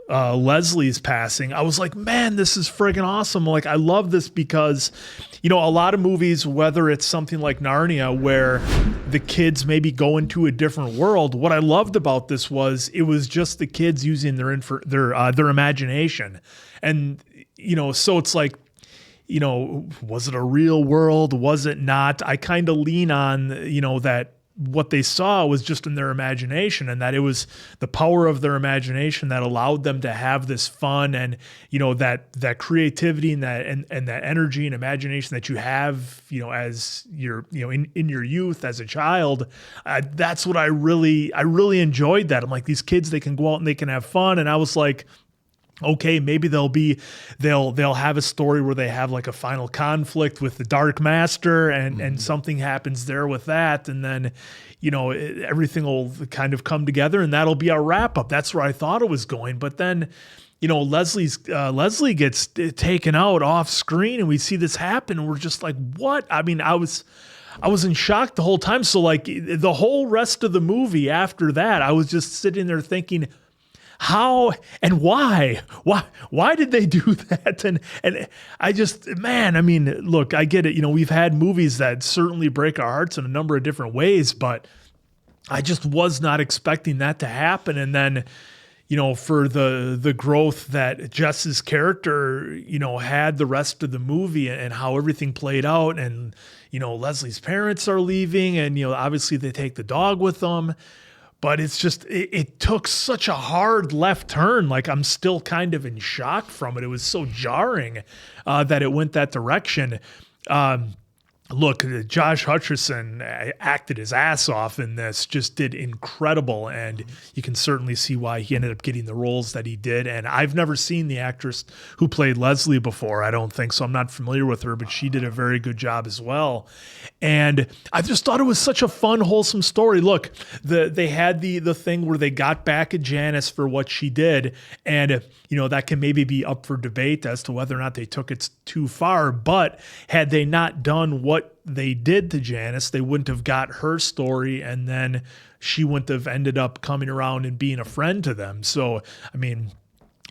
Speaker 1: Leslie's passing, I was like, man, this is friggin' awesome. Like, I love this because, a lot of movies, whether it's something like Narnia where the kids maybe go into a different world, what I loved about this was it was just the kids using their imagination. And, so it's like, was it a real world? Was it not? I kind of lean on, that what they saw was just in their imagination, and that it was the power of their imagination that allowed them to have this fun and, that creativity and that energy and imagination that you have, as you're, in your youth as a child. That's what I really enjoyed that. I'm like, these kids, they can go out and they can have fun. And I was like, okay, maybe they'll have a story where they have like a final conflict with the Dark Master and something happens there with that. And then, everything will kind of come together and that'll be our wrap up. That's where I thought it was going. But then, Leslie gets taken out off screen and we see this happen. And we're just like, what? I mean, I was in shock the whole time. So like the whole rest of the movie after that, I was just sitting there thinking, how and why did they do that? And I just, man, I mean, look, I get it. We've had movies that certainly break our hearts in a number of different ways, but I just was not expecting that to happen. And then, for the growth that Jess's character, had the rest of the movie and how everything played out. And, Leslie's parents are leaving and, obviously they take the dog with them. But it's just, it took such a hard left turn. Like, I'm still kind of in shock from it. It was so jarring that it went that direction. Look, Josh Hutcherson acted his ass off in this, just did incredible. And you can certainly see why he ended up getting the roles that he did. And I've never seen the actress who played Leslie before, I don't think. So I'm not familiar with her, but she did a very good job as well. And I just thought it was such a fun, wholesome story. Look, they had the thing where they got back at Janice for what she did. And, that can maybe be up for debate as to whether or not they took it too far. But had they not done what they did to Janice, they wouldn't have got her story, and then she wouldn't have ended up coming around and being a friend to them. So, I mean,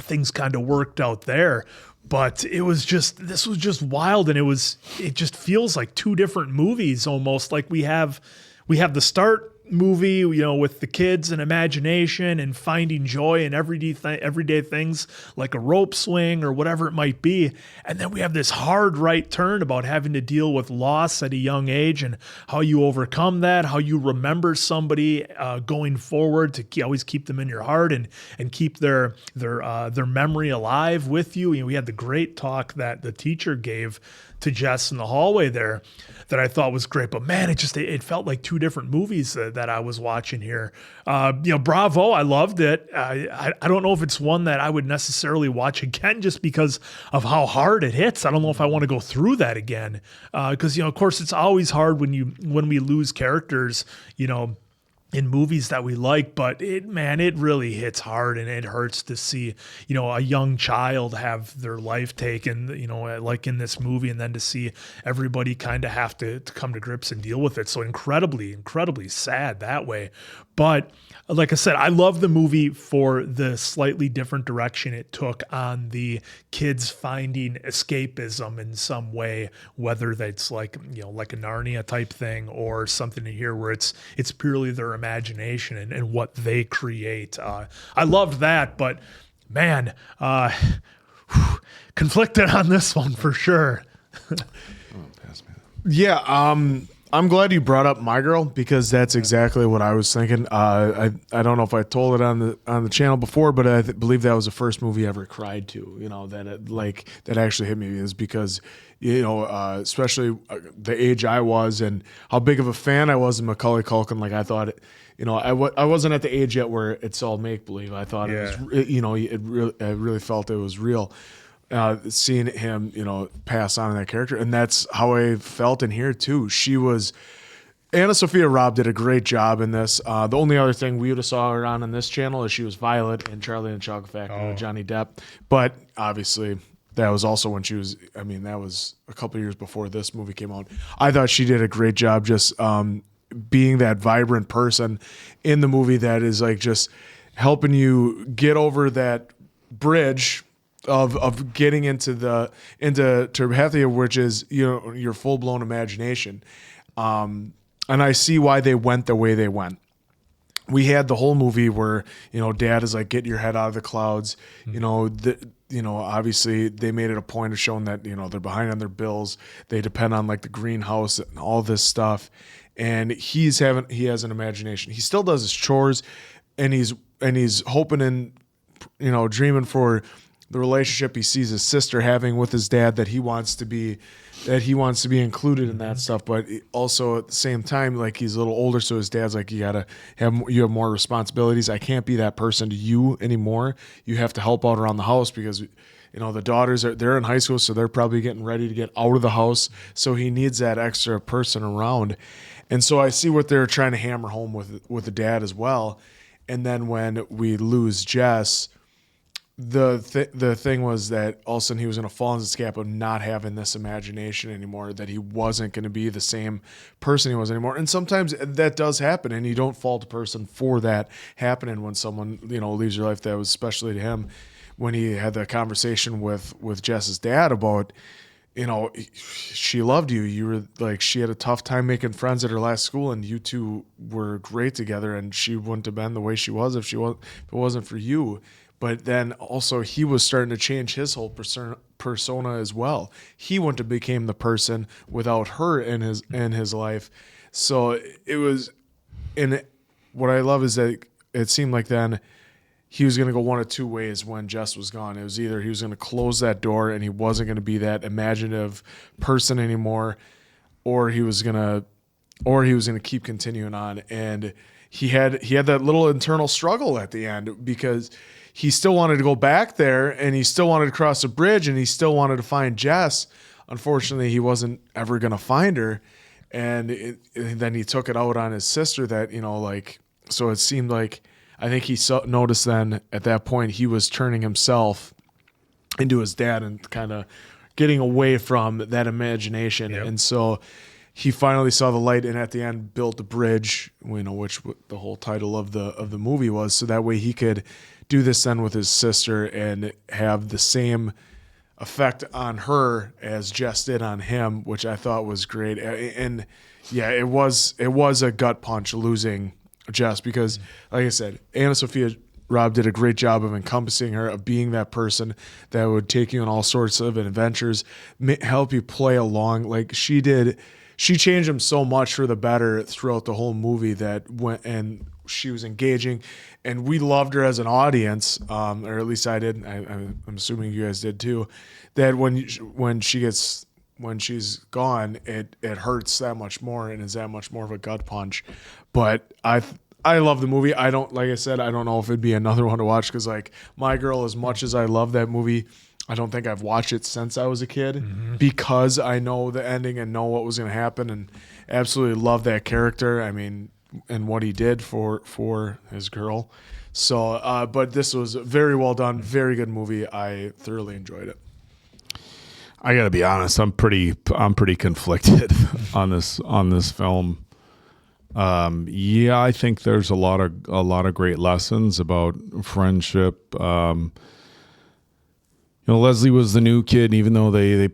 Speaker 1: things kind of worked out there. But this was just wild, and it just feels like two different movies almost. Like we have the start movie, with the kids and imagination and finding joy in everyday things like a rope swing or whatever it might be. And then we have this hard right turn about having to deal with loss at a young age and how you overcome that, how you remember somebody going forward to always keep them in your heart and keep their memory alive with you. We had the great talk that the teacher gave to Jess in the hallway there that I thought was great. But man, it felt like two different movies that I was watching here. Bravo, I loved it. I don't know if it's one that I would necessarily watch again just because of how hard it hits. I don't know if I want to go through that again. Because, of course, it's always hard when we lose characters, in movies that we like, but it really hits hard and it hurts to see, a young child have their life taken, like in this movie, and then to see everybody kind of have to come to grips and deal with it. So incredibly, incredibly sad that way. But like I said, I love the movie for the slightly different direction it took on the kids finding escapism in some way, whether that's like a Narnia type thing or something in here where it's purely their imagination and what they create. I loved that, but man, conflicted on this one for sure.
Speaker 2: Yeah, I'm glad you brought up My Girl because that's exactly what I was thinking. I don't know if I told it on the channel before, but I believe that was the first movie I ever cried to. That actually hit me is because especially the age I was and how big of a fan I was of Macaulay Culkin. Like I thought, I wasn't at the age yet where it's all make believe. I thought it was, I really felt it was real. Seeing him, pass on in that character. And that's how I felt in here too. AnnaSophia Robb did a great job in this. The only other thing we would have saw her on this channel is she was Violet in Charlie and the Chocolate Factory with Johnny Depp. But obviously that was also when she was, that was a couple of years before this movie came out. I thought she did a great job just being that vibrant person in the movie that is like just helping you get over that bridge of getting into Terabithia, which is, you know, your full blown imagination. And I see why they went the way they went. We had the whole movie where, you know, dad is like, get your head out of the clouds. You know, obviously they made it a point of showing that, you know, they're behind on their bills. They depend on like the greenhouse and all this stuff. And he has an imagination. He still does his chores, and he's hoping and, you know, dreaming for the relationship he sees his sister having with his dad, that he wants to be included in that stuff. But also at the same time, like, he's a little older, so his dad's like, you have more responsibilities. I can't be that person to you anymore. You have to help out around the house, because, you know, the daughters they're in high school, so they're probably getting ready to get out of the house. So he needs that extra person around. And so I see what they're trying to hammer home with the dad as well. And then when we lose Jess, the thing was that all of a sudden he was going to fall into the gap of not having this imagination anymore, that he wasn't going to be the same person he was anymore. And sometimes that does happen, and you don't fault a person for that happening when someone, you know, leaves your life. That was especially to him when he had the conversation with Jess's dad about, you know, she loved you. You were like, she had a tough time making friends at her last school, and you two were great together, and she wouldn't have been the way she was if it wasn't for you. But then also he was starting to change his whole persona as well. He wouldn't have became the person without her in his life. So it was, and what I love is that it seemed like then he was going to go one of two ways when Jess was gone. It was either he was going to close that door and he wasn't going to be that imaginative person anymore, or he was going to keep continuing on. And he had that little internal struggle at the end, because he still wanted to go back there, and he still wanted to cross the bridge, and he still wanted to find Jess. Unfortunately, he wasn't ever going to find her. And then he took it out on his sister that, you know, like, so it seemed like, I think he noticed then at that point he was turning himself into his dad and kind of getting away from that imagination. Yep. And so he finally saw the light, and at the end built the bridge, you know, which the whole title of the movie was, so that way he could do this then with his sister and have the same effect on her as Jess did on him, which I thought was great. And yeah, it was a gut punch losing Jess, because, like I said, AnnaSophia Robb did a great job of encompassing her, of being that person that would take you on all sorts of adventures, help you play along like she did. She changed him so much for the better throughout the whole movie that went, and she was engaging, and we loved her as an audience, or at least I did. I'm assuming you guys did too. That when she's gone, it hurts that much more and is that much more of a gut punch. But I love the movie. Like I said, I don't know if it'd be another one to watch, because like My Girl, as much as I love that movie, I don't think I've watched it since I was a kid, because I know the ending and know what was going to happen, and absolutely love that character. I mean, and what he did for his girl. So, but this was very well done, very good movie. I thoroughly enjoyed it.
Speaker 3: I got to be honest, I'm pretty conflicted on this film. Yeah, I think there's a lot of great lessons about friendship. You know, Leslie was the new kid, even though they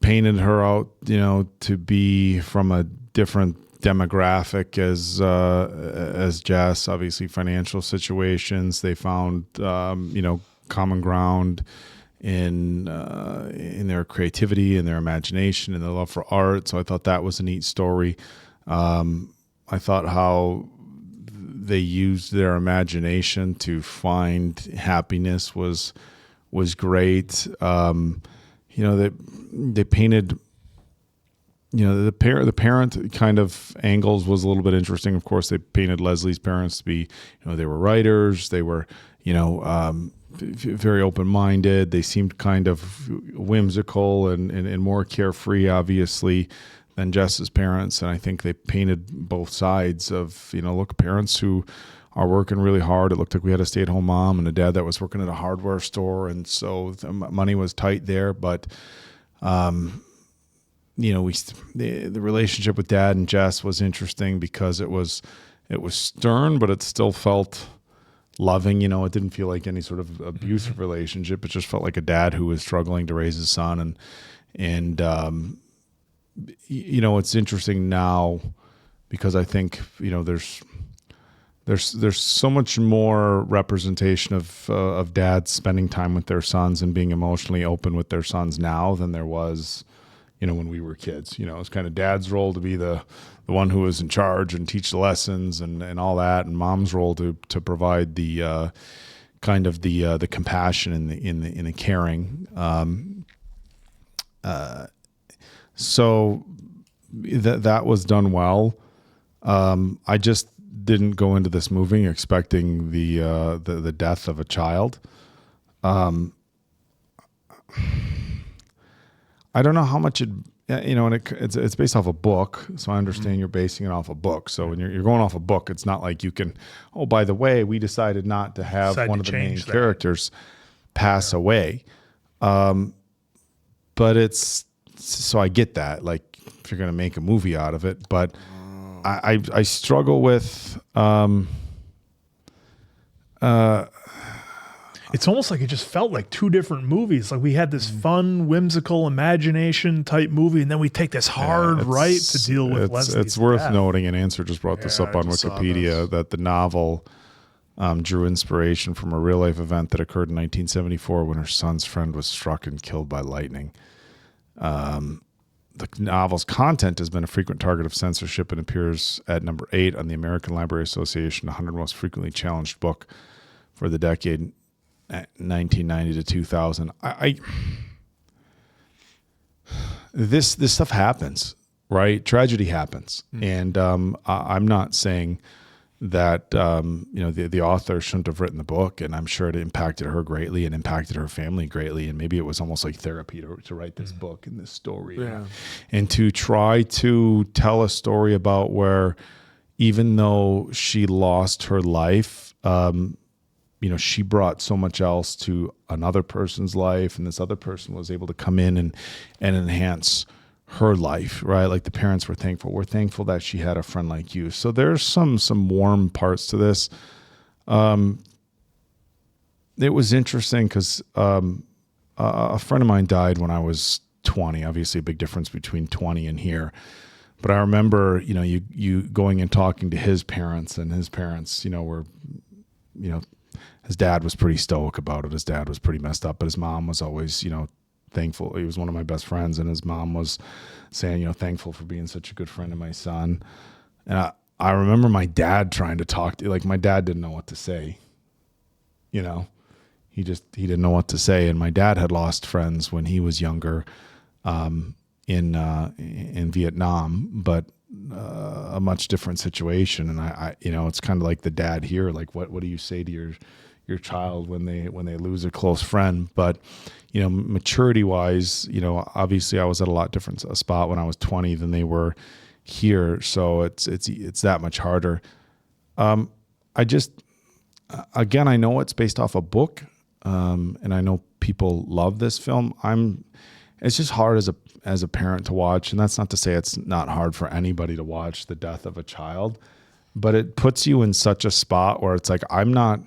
Speaker 3: painted her out, you know, to be from a different demographic as Jess. Obviously, financial situations. They found you know, common ground in their creativity and their imagination and their love for art. So I thought that was a neat story. I thought how they used their imagination to find happiness was great. You know, they painted, you know, the parent kind of angles was a little bit interesting. Of course, they painted Leslie's parents to be, you know, they were writers. They were, you know, very open-minded. They seemed kind of whimsical and more carefree, obviously, than Jess's parents. And I think they painted both sides of, you know, look, parents who are working really hard. It looked like we had a stay-at-home mom and a dad that was working at a hardware store, and so the money was tight there. But, you the relationship with Dad and Jess was interesting because it was stern, but it still felt loving. It didn't feel like any sort of abusive relationship. It just felt like a dad who was struggling to raise his son. And it's interesting now because I think, there's so much more representation of dads spending time with their sons and being emotionally open with their sons now than there was, when we were kids. It's kind of dad's role to be the one who was in charge and teach the lessons and all that, and mom's role to provide the kind of the compassion and in the caring. So that was done well. I just didn't go into this movie expecting the death of a child. I don't know how much and it's based off a book, so I understand you're basing it off a book. So when you're going off a book, it's not like you can, oh, by the way, we decided not to have one of the main characters pass away. But so I get that, like, if you're going to make a movie out of it, but I struggle with
Speaker 1: it's almost like it just felt like two different movies. Like we had this fun, whimsical imagination type movie, and then we take this hard right to deal with Leslie's
Speaker 3: It's worth
Speaker 1: death.
Speaker 3: noting, and Answer just brought this up on Wikipedia, that the novel drew inspiration from a real life event that occurred in 1974 when her son's friend was struck and killed by lightning. The novel's content has been a frequent target of censorship and appears at number 8 on the American Library Association 100 most frequently challenged book for the decade 1990 to 2000. This stuff happens, right? Tragedy happens, and I'm not saying that the author shouldn't have written the book, and I'm sure it impacted her greatly and impacted her family greatly, and maybe it was almost like therapy to write this book and this story, and to try to tell a story about where, even though she lost her life, she brought so much else to another person's life, and this other person was able to come in and enhance her life, right? Like the parents were thankful. We're thankful that she had a friend like you. So there's some warm parts to this. It was interesting because a friend of mine died when I was 20. Obviously, a big difference between 20 and here. But I remember, you going and talking to his parents, and his parents, were, his dad was pretty stoic about it. His dad was pretty messed up, but his mom was always, thankful. He was one of my best friends, and his mom was saying, thankful for being such a good friend of my son. And I remember my dad trying to talk to, like, my dad didn't know what to say. He didn't know what to say. And my dad had lost friends when he was younger, in Vietnam, but a much different situation. And I it's kind of like the dad here. Like, what do you say to your child when they lose a close friend? But maturity wise, obviously I was at a lot different spot when I was 20 than they were here. So it's that much harder. Again, I know it's based off a book, and I know people love this film. It's just hard as a parent to watch, and that's not to say it's not hard for anybody to watch the death of a child, but it puts you in such a spot where it's like, I'm not,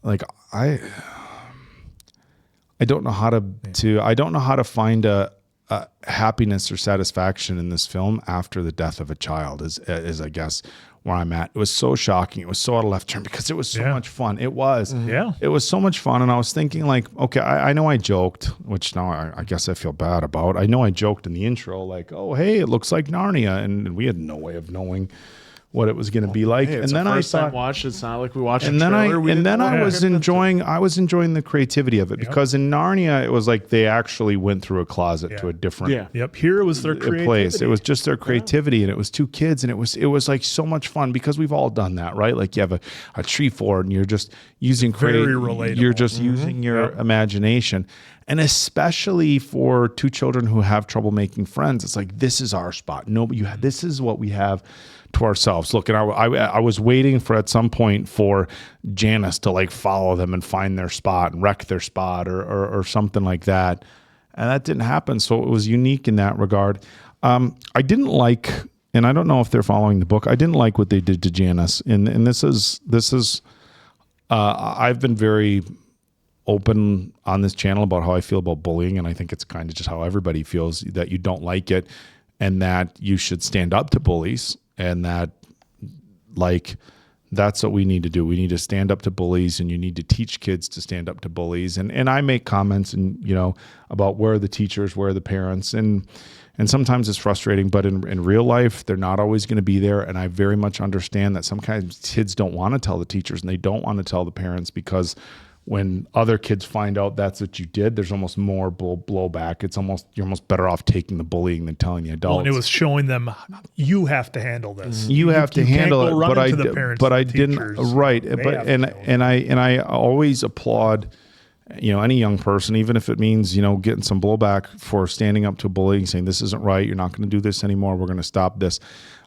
Speaker 3: like, I don't know how to find a happiness or satisfaction in this film after the death of a child is I guess where I'm at. It was so shocking. It was so out of left turn because it was so much fun. It was.
Speaker 1: Yeah.
Speaker 3: It was so much fun. And I was thinking, like, okay, I know I joked, which now I guess I feel bad about. I know I joked in the intro, like, oh, hey, it looks like Narnia. And we had no way of knowing what it was going to be like.
Speaker 2: Hey,
Speaker 3: and then I
Speaker 2: saw, watched. It's not like we watched.
Speaker 3: And then I was enjoying the creativity of it, because in Narnia it was like they actually went through a closet to a different
Speaker 1: Here it was their creativity.
Speaker 3: place. It was just their creativity, and it was two kids, and it was like so much fun, because we've all done that, right? Like you have a tree fort, and you're just using you're just using your imagination. And especially for two children who have trouble making friends, it's like, this is our spot. This is what we have to ourselves. Look, and I was waiting for at some point for Janice to like follow them and find their spot and wreck their spot or something like that. And that didn't happen. So it was unique in that regard. I didn't like, and I don't know if they're following the book, I didn't like what they did to Janice. And this is I've been very open on this channel about how I feel about bullying. And I think it's kind of just how everybody feels, that you don't like it and that you should stand up to bullies, and that like, that's what we need to do. We need to stand up to bullies, and you need to teach kids to stand up to bullies. And I make comments and, about where are the teachers, where are the parents, and sometimes it's frustrating, but in real life, they're not always going to be there. And I very much understand that sometimes kids don't want to tell the teachers and they don't want to tell the parents, because when other kids find out that's what you did, there's almost more blowback. You're almost better off taking the bullying than telling the adults.
Speaker 1: Well, and it was showing them, you have to handle this.
Speaker 3: You have to handle it, but I didn't. Right,
Speaker 1: and
Speaker 3: I always applaud, any young person, even if it means getting some blowback for standing up to a bully and saying this isn't right. You're not going to do this anymore. We're going to stop this.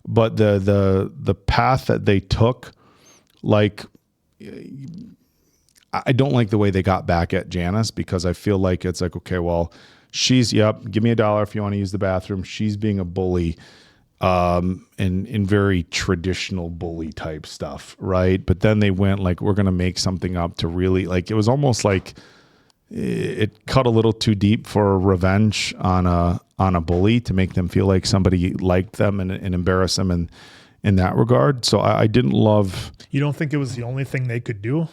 Speaker 3: But the path that they took, like, I don't like the way they got back at Janice, because I feel like it's like, okay, well, she's, give me $1 if you want to use the bathroom. She's being a bully, in very traditional bully type stuff, right? But then they went like, we're going to make something up to really, like, it was almost like it cut a little too deep for revenge on a bully, to make them feel like somebody liked them and embarrass them in that regard. So I didn't love.
Speaker 1: You don't think it was the only thing they could do?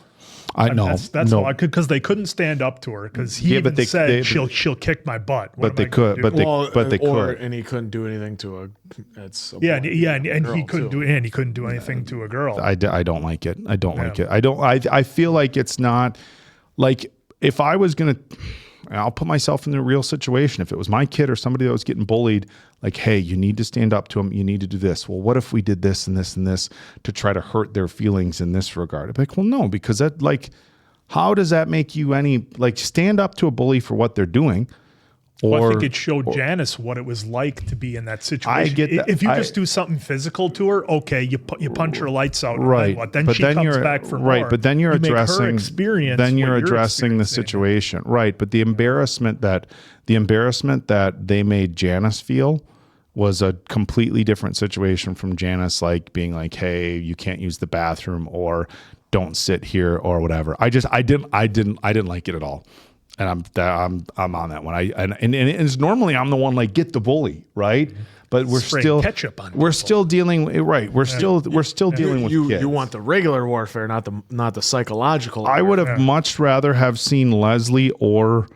Speaker 3: I know
Speaker 1: that's all I could, because they couldn't stand up to her, because he said she'll kick my butt.
Speaker 3: But they could,
Speaker 2: and he couldn't do anything to a.
Speaker 1: And he couldn't do, and he couldn't do anything to a girl.
Speaker 3: I don't like it. I don't like it. I feel like it's not like, if I was gonna, I'll put myself in the real situation. If it was my kid or somebody that was getting bullied, like, hey, you need to stand up to them. You need to do this. Well, what if we did this and this and this to try to hurt their feelings in this regard? I'd be like, well, no, because that, like, how does that make you any, like, stand up to a bully for what they're doing?
Speaker 1: Well, I think it showed Janice what it was like to be in that situation.
Speaker 3: I get that.
Speaker 1: If you just do something physical to her, okay, you punch her lights out,
Speaker 3: right?
Speaker 1: Then she comes back for more.
Speaker 3: Right, but then you're addressing
Speaker 1: experience.
Speaker 3: Then you're addressing the situation, right? But the embarrassment that they made Janice feel was a completely different situation from Janice, like being like, hey, you can't use the bathroom, or don't sit here, or whatever. I didn't like it at all. And I'm on that one. And it's normally I'm the one like, get the bully, right? But we're still
Speaker 1: ketchup on.
Speaker 3: We're still dealing, right? We're still dealing with kids.
Speaker 2: You want the regular warfare, not the psychological.
Speaker 3: I would have much rather have seen Leslie or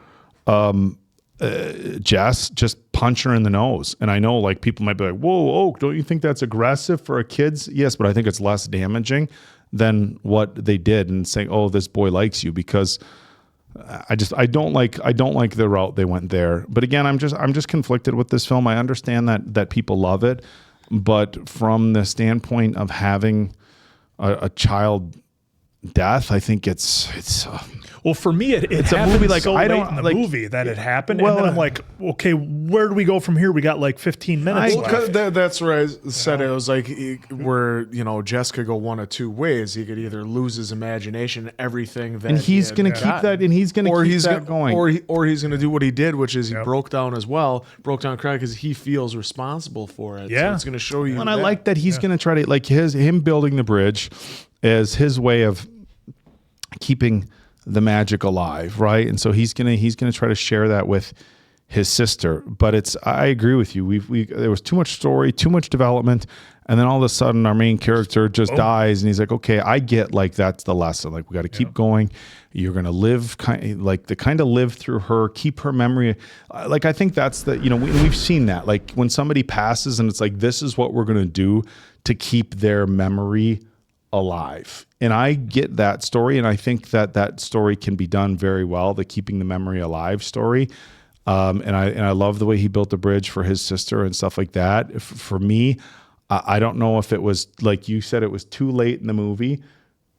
Speaker 3: Jess just punch her in the nose. And I know, like, people might be like, whoa, don't you think that's aggressive for a kid's? Yes, but I think it's less damaging than what they did, and saying, oh, this boy likes you, because I don't like the route they went there. But again, I'm just conflicted with this film. I understand that people love it, but from the standpoint of having a child death, I think it's
Speaker 1: well, for me, it's a movie like so I don't in the like, movie that it happened, and then I'm like, okay, where do we go from here? We got like 15 minutes left.
Speaker 2: That's where I said it was like where Jess could go one of two ways. He could either lose his imagination, everything, that
Speaker 3: and he's going to keep that, and he's going to keep that going,
Speaker 2: or he's going to do what he did, which is he broke down crying because he feels responsible for it.
Speaker 3: Yeah,
Speaker 2: so it's going to show you.
Speaker 3: And I like that he's going to try to, like, him building the bridge as his way of keeping the magic alive, right? And so he's gonna try to share that with his sister. But I agree with you. There was too much story, too much development, and then all of a sudden our main character just dies, and he's like, okay, I get, like, that's the lesson. Like, we got to keep going. You're gonna live live through her, keep her memory. Like, I think that's we've seen that. Like, when somebody passes, and it's like, this is what we're gonna do to keep their memory alive. And I get that story, and I think that story can be done very well, the keeping the memory alive story. And I love the way he built the bridge for his sister and stuff like that. For me, I don't know if it was, like you said, it was too late in the movie.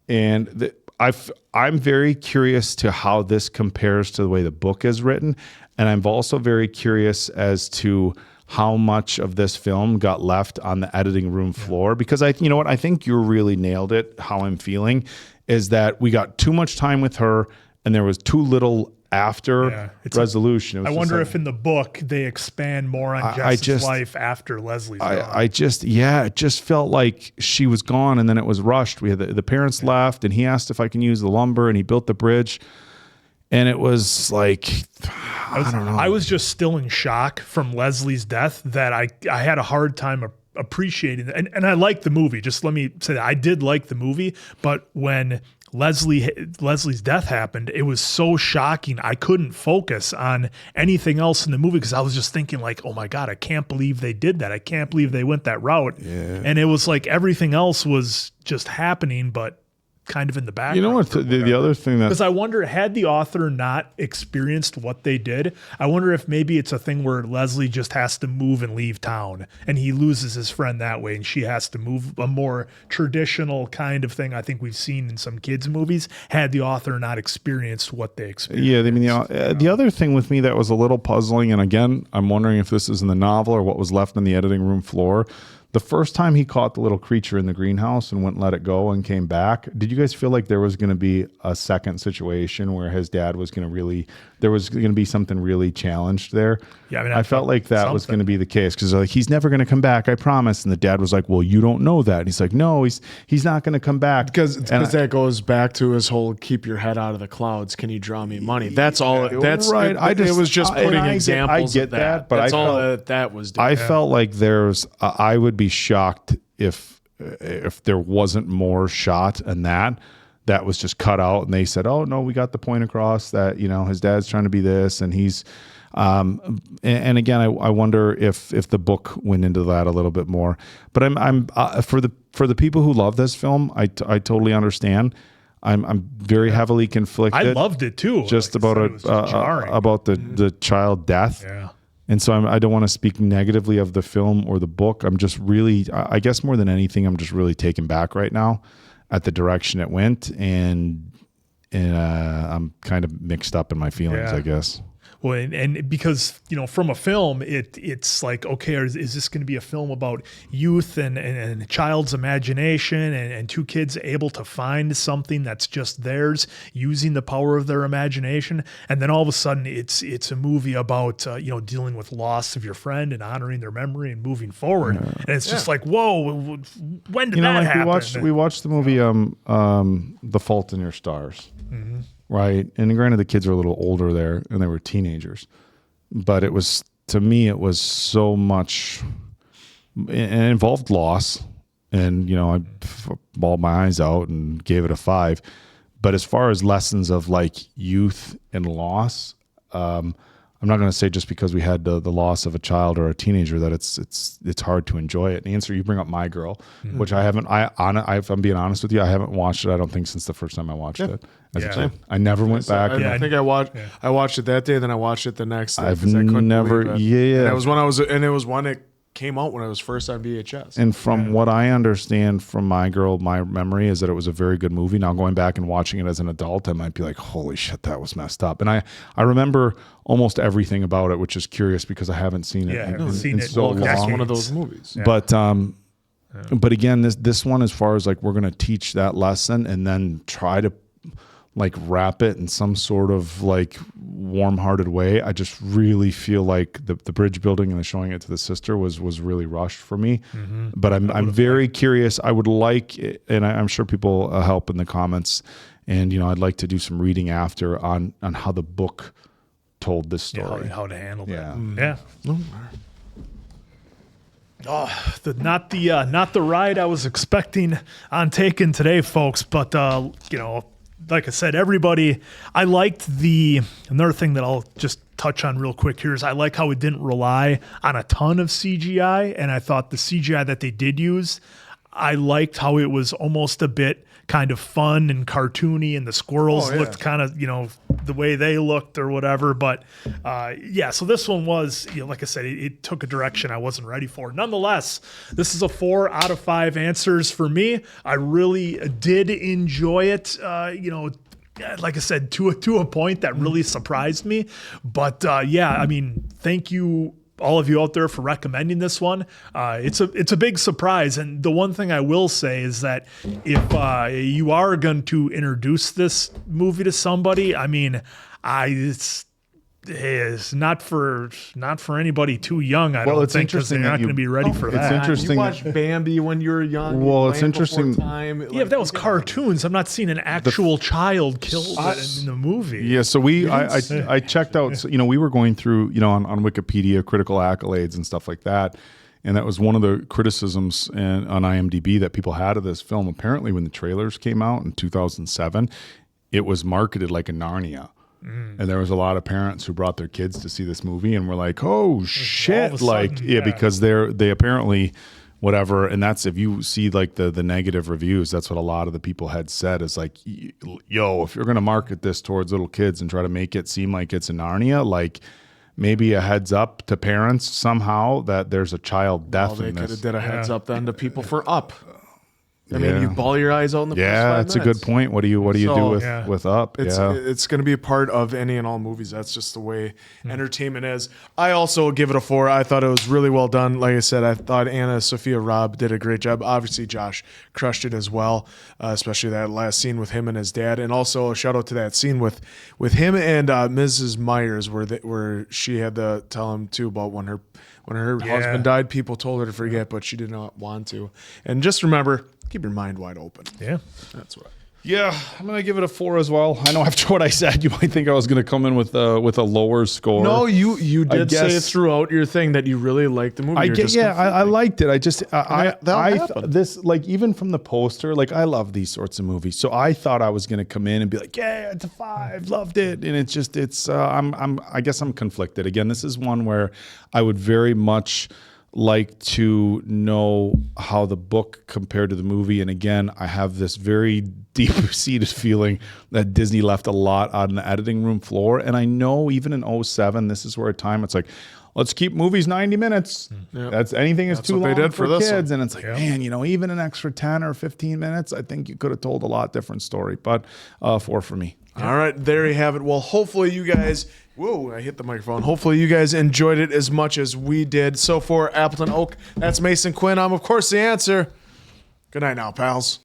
Speaker 3: And I'm very curious to how this compares to the way the book is written. And I'm also very curious as to how much of this film got left on the editing room floor, because I think you really nailed it. How I'm feeling is that we got too much time with her, and there was too little
Speaker 2: after resolution. It was
Speaker 1: I
Speaker 2: just
Speaker 1: wonder
Speaker 2: like-
Speaker 1: if in the book they expand more on Jess's life after Leslie's gone.
Speaker 3: I just, it just felt like she was gone and then it was rushed. We had the parents left and he asked if I can use the lumber and he built the bridge. And it was like, I don't know.
Speaker 1: I was just still in shock from Leslie's death that I had a hard time appreciating it. And I liked the movie. Just let me say that I did like the movie, but when Leslie's death happened, it was so shocking. I couldn't focus on anything else in the movie because I was just thinking like, oh my God, I can't believe they did that. I can't believe they went that route.
Speaker 3: Yeah.
Speaker 1: And it was like everything else was just happening, but kind of in the background.
Speaker 3: You know what? The other thing that,
Speaker 1: because I wonder, had the author not experienced what they did, I wonder if maybe it's a thing where Leslie just has to move and leave town and he loses his friend that way and she has to move, a more traditional kind of thing I think we've seen in some kids' movies, had the author not experienced what they experienced.
Speaker 3: Yeah, I mean, the other thing with me that was a little puzzling, and again, I'm wondering if this is in the novel or what was left on the editing room floor. The first time he caught the little creature in the greenhouse and went and let it go and came back, did you guys feel like there was going to be a second situation where his dad was going to really, there was going to be something really challenged there?
Speaker 1: Yeah, I mean,
Speaker 3: I felt like that was going to be the case because like he's never going to come back, I promise. And the dad was like, "Well, you don't know that." And he's like, "No, he's not going to come back."
Speaker 2: Because that goes back to his whole "keep your head out of the clouds. Can you draw me money?" That's all. That's
Speaker 3: right.
Speaker 2: It was just putting examples.
Speaker 3: I get
Speaker 2: of that,
Speaker 3: but
Speaker 2: that's
Speaker 3: I
Speaker 2: all
Speaker 3: felt,
Speaker 2: that was doing.
Speaker 3: I felt like there's. I would be shocked if there wasn't more shot in that was just cut out and they said, "Oh no, we got the point across that his dad's trying to be this and he's." And again, I wonder if the book went into that a little bit more. But I'm for the people who love this film, I totally understand. I'm very heavily conflicted.
Speaker 1: I loved it too.
Speaker 3: Just about the child death.
Speaker 1: Yeah.
Speaker 3: And so I don't want to speak negatively of the film or the book. I'm just really, I guess more than anything, I'm just really taken back right now at the direction it went, and I'm kind of mixed up in my feelings, I guess.
Speaker 1: Well, and because, from a film, it's like, okay, is this going to be a film about youth and a child's imagination and two kids able to find something that's just theirs using the power of their imagination? And then all of a sudden it's a movie about, dealing with loss of your friend and honoring their memory and moving forward. And it's just like, whoa, when did that happen?
Speaker 3: We watched the movie The Fault in Your Stars.
Speaker 1: Mm-hmm.
Speaker 3: Right. And granted, the kids are a little older there and they were teenagers, but it was, to me, it was so much, it involved loss. And, I bawled my eyes out and gave it a 5. But as far as lessons of like youth and loss, I'm not going to say just because we had the loss of a child or a teenager that it's hard to enjoy it. And answer, you bring up My Girl, which I haven't. If I'm being honest with you, I haven't watched it. I don't think since the first time I watched it. I never went back.
Speaker 2: I think I watched it that day, then I watched it the next day.
Speaker 3: I've never.
Speaker 2: And it was when it came out when it was first on VHS.
Speaker 3: And from what I understand from My Girl, my memory is that it was a very good movie. Now going back and watching it as an adult, I might be like, holy shit, that was messed up. And I remember almost everything about it, which is curious because I haven't seen it in so long.
Speaker 2: It's one of those movies.
Speaker 3: Yeah. But again, this one, as far as like we're going to teach that lesson and then try to like wrap it in some sort of like warm-hearted way. I just really feel like the bridge building and the showing it to the sister was really rushed for me. Mm-hmm. But I'm very curious. I would like, and I'm sure people help in the comments, and I'd like to do some reading after on how the book told this story,
Speaker 1: how to handle that.
Speaker 3: Yeah.
Speaker 1: Oh, not the ride I was expecting on Taken today, folks. But like I said, everybody, I liked another thing that I'll just touch on real quick here is I like how it didn't rely on a ton of CGI. And I thought the CGI that they did use, I liked how it was almost a bit kind of fun and cartoony, and the squirrels looked kind of, the way they looked or whatever. But so this one was, like I said, it took a direction I wasn't ready for. Nonetheless, this is a 4 out of 5 answers for me. I really did enjoy it. Like I said, to a point that really surprised me. But thank you, all of you out there, for recommending this one. It's a big surprise. And the one thing I will say is that if you are going to introduce this movie to somebody, It's not for anybody too young. I don't think, because they're not going to be ready for that.
Speaker 3: It's interesting.
Speaker 2: You watched Bambi when you were young.
Speaker 3: Well, it's interesting.
Speaker 1: Yeah, if that was cartoons, I'm not seeing an actual child killed in the movie.
Speaker 3: Yeah, so I checked out. So, we were going through on Wikipedia critical accolades and stuff like that, and that was one of the criticisms on IMDb that people had of this film. Apparently, when the trailers came out in 2007, it was marketed like a Narnia. And there was a lot of parents who brought their kids to see this movie and were like, "Oh shit!" Because they apparently whatever, and that's if you see like the negative reviews, that's what a lot of the people had said is like, "Yo, if you're gonna market this towards little kids and try to make it seem like it's a Narnia, like maybe a heads up to parents somehow that there's a child death in this."
Speaker 2: They could have did a heads up then to people for Up. I mean, you bawl your eyes out in the first 5 minutes.
Speaker 3: That's a good point. What do you do with Up?
Speaker 2: It's going to be a part of any and all movies. That's just the way entertainment is. I also give it a 4. I thought it was really well done. Like I said, I thought AnnaSophia Robb did a great job. Obviously, Josh crushed it as well, especially that last scene with him and his dad. And also a shout out to that scene with him and Mrs. Myers, where she had to tell him too about when her husband died. People told her to forget, but she did not want to. And just remember, keep your mind wide open.
Speaker 1: Yeah,
Speaker 2: that's right.
Speaker 3: Yeah, I'm gonna give it a 4 as well. I know after what I said, you might think I was gonna come in with a lower score.
Speaker 2: No, you did say throughout your thing that you really liked the movie.
Speaker 3: I liked it. This like even from the poster, like I love these sorts of movies. So I thought I was gonna come in and be like, yeah, it's a 5, loved it, and I guess I'm conflicted. Again, this is one where I would very much like to know how the book compared to the movie. And again, I have this very deep-seated feeling that Disney left a lot on the editing room floor. And I know even in 2007, this is where a time it's like, let's keep movies 90 minutes. That's anything is too long for kids. And it's like, man, even an extra 10 or 15 minutes, I think you could have told a lot different story. But 4 for me.
Speaker 2: All right, there you have it. Well, hopefully you guys... Whoa, I hit the microphone. Hopefully you guys enjoyed it as much as we did. So for Appleton Oak, that's Mason Quinn. I'm, of course, the answer. Good night now, pals.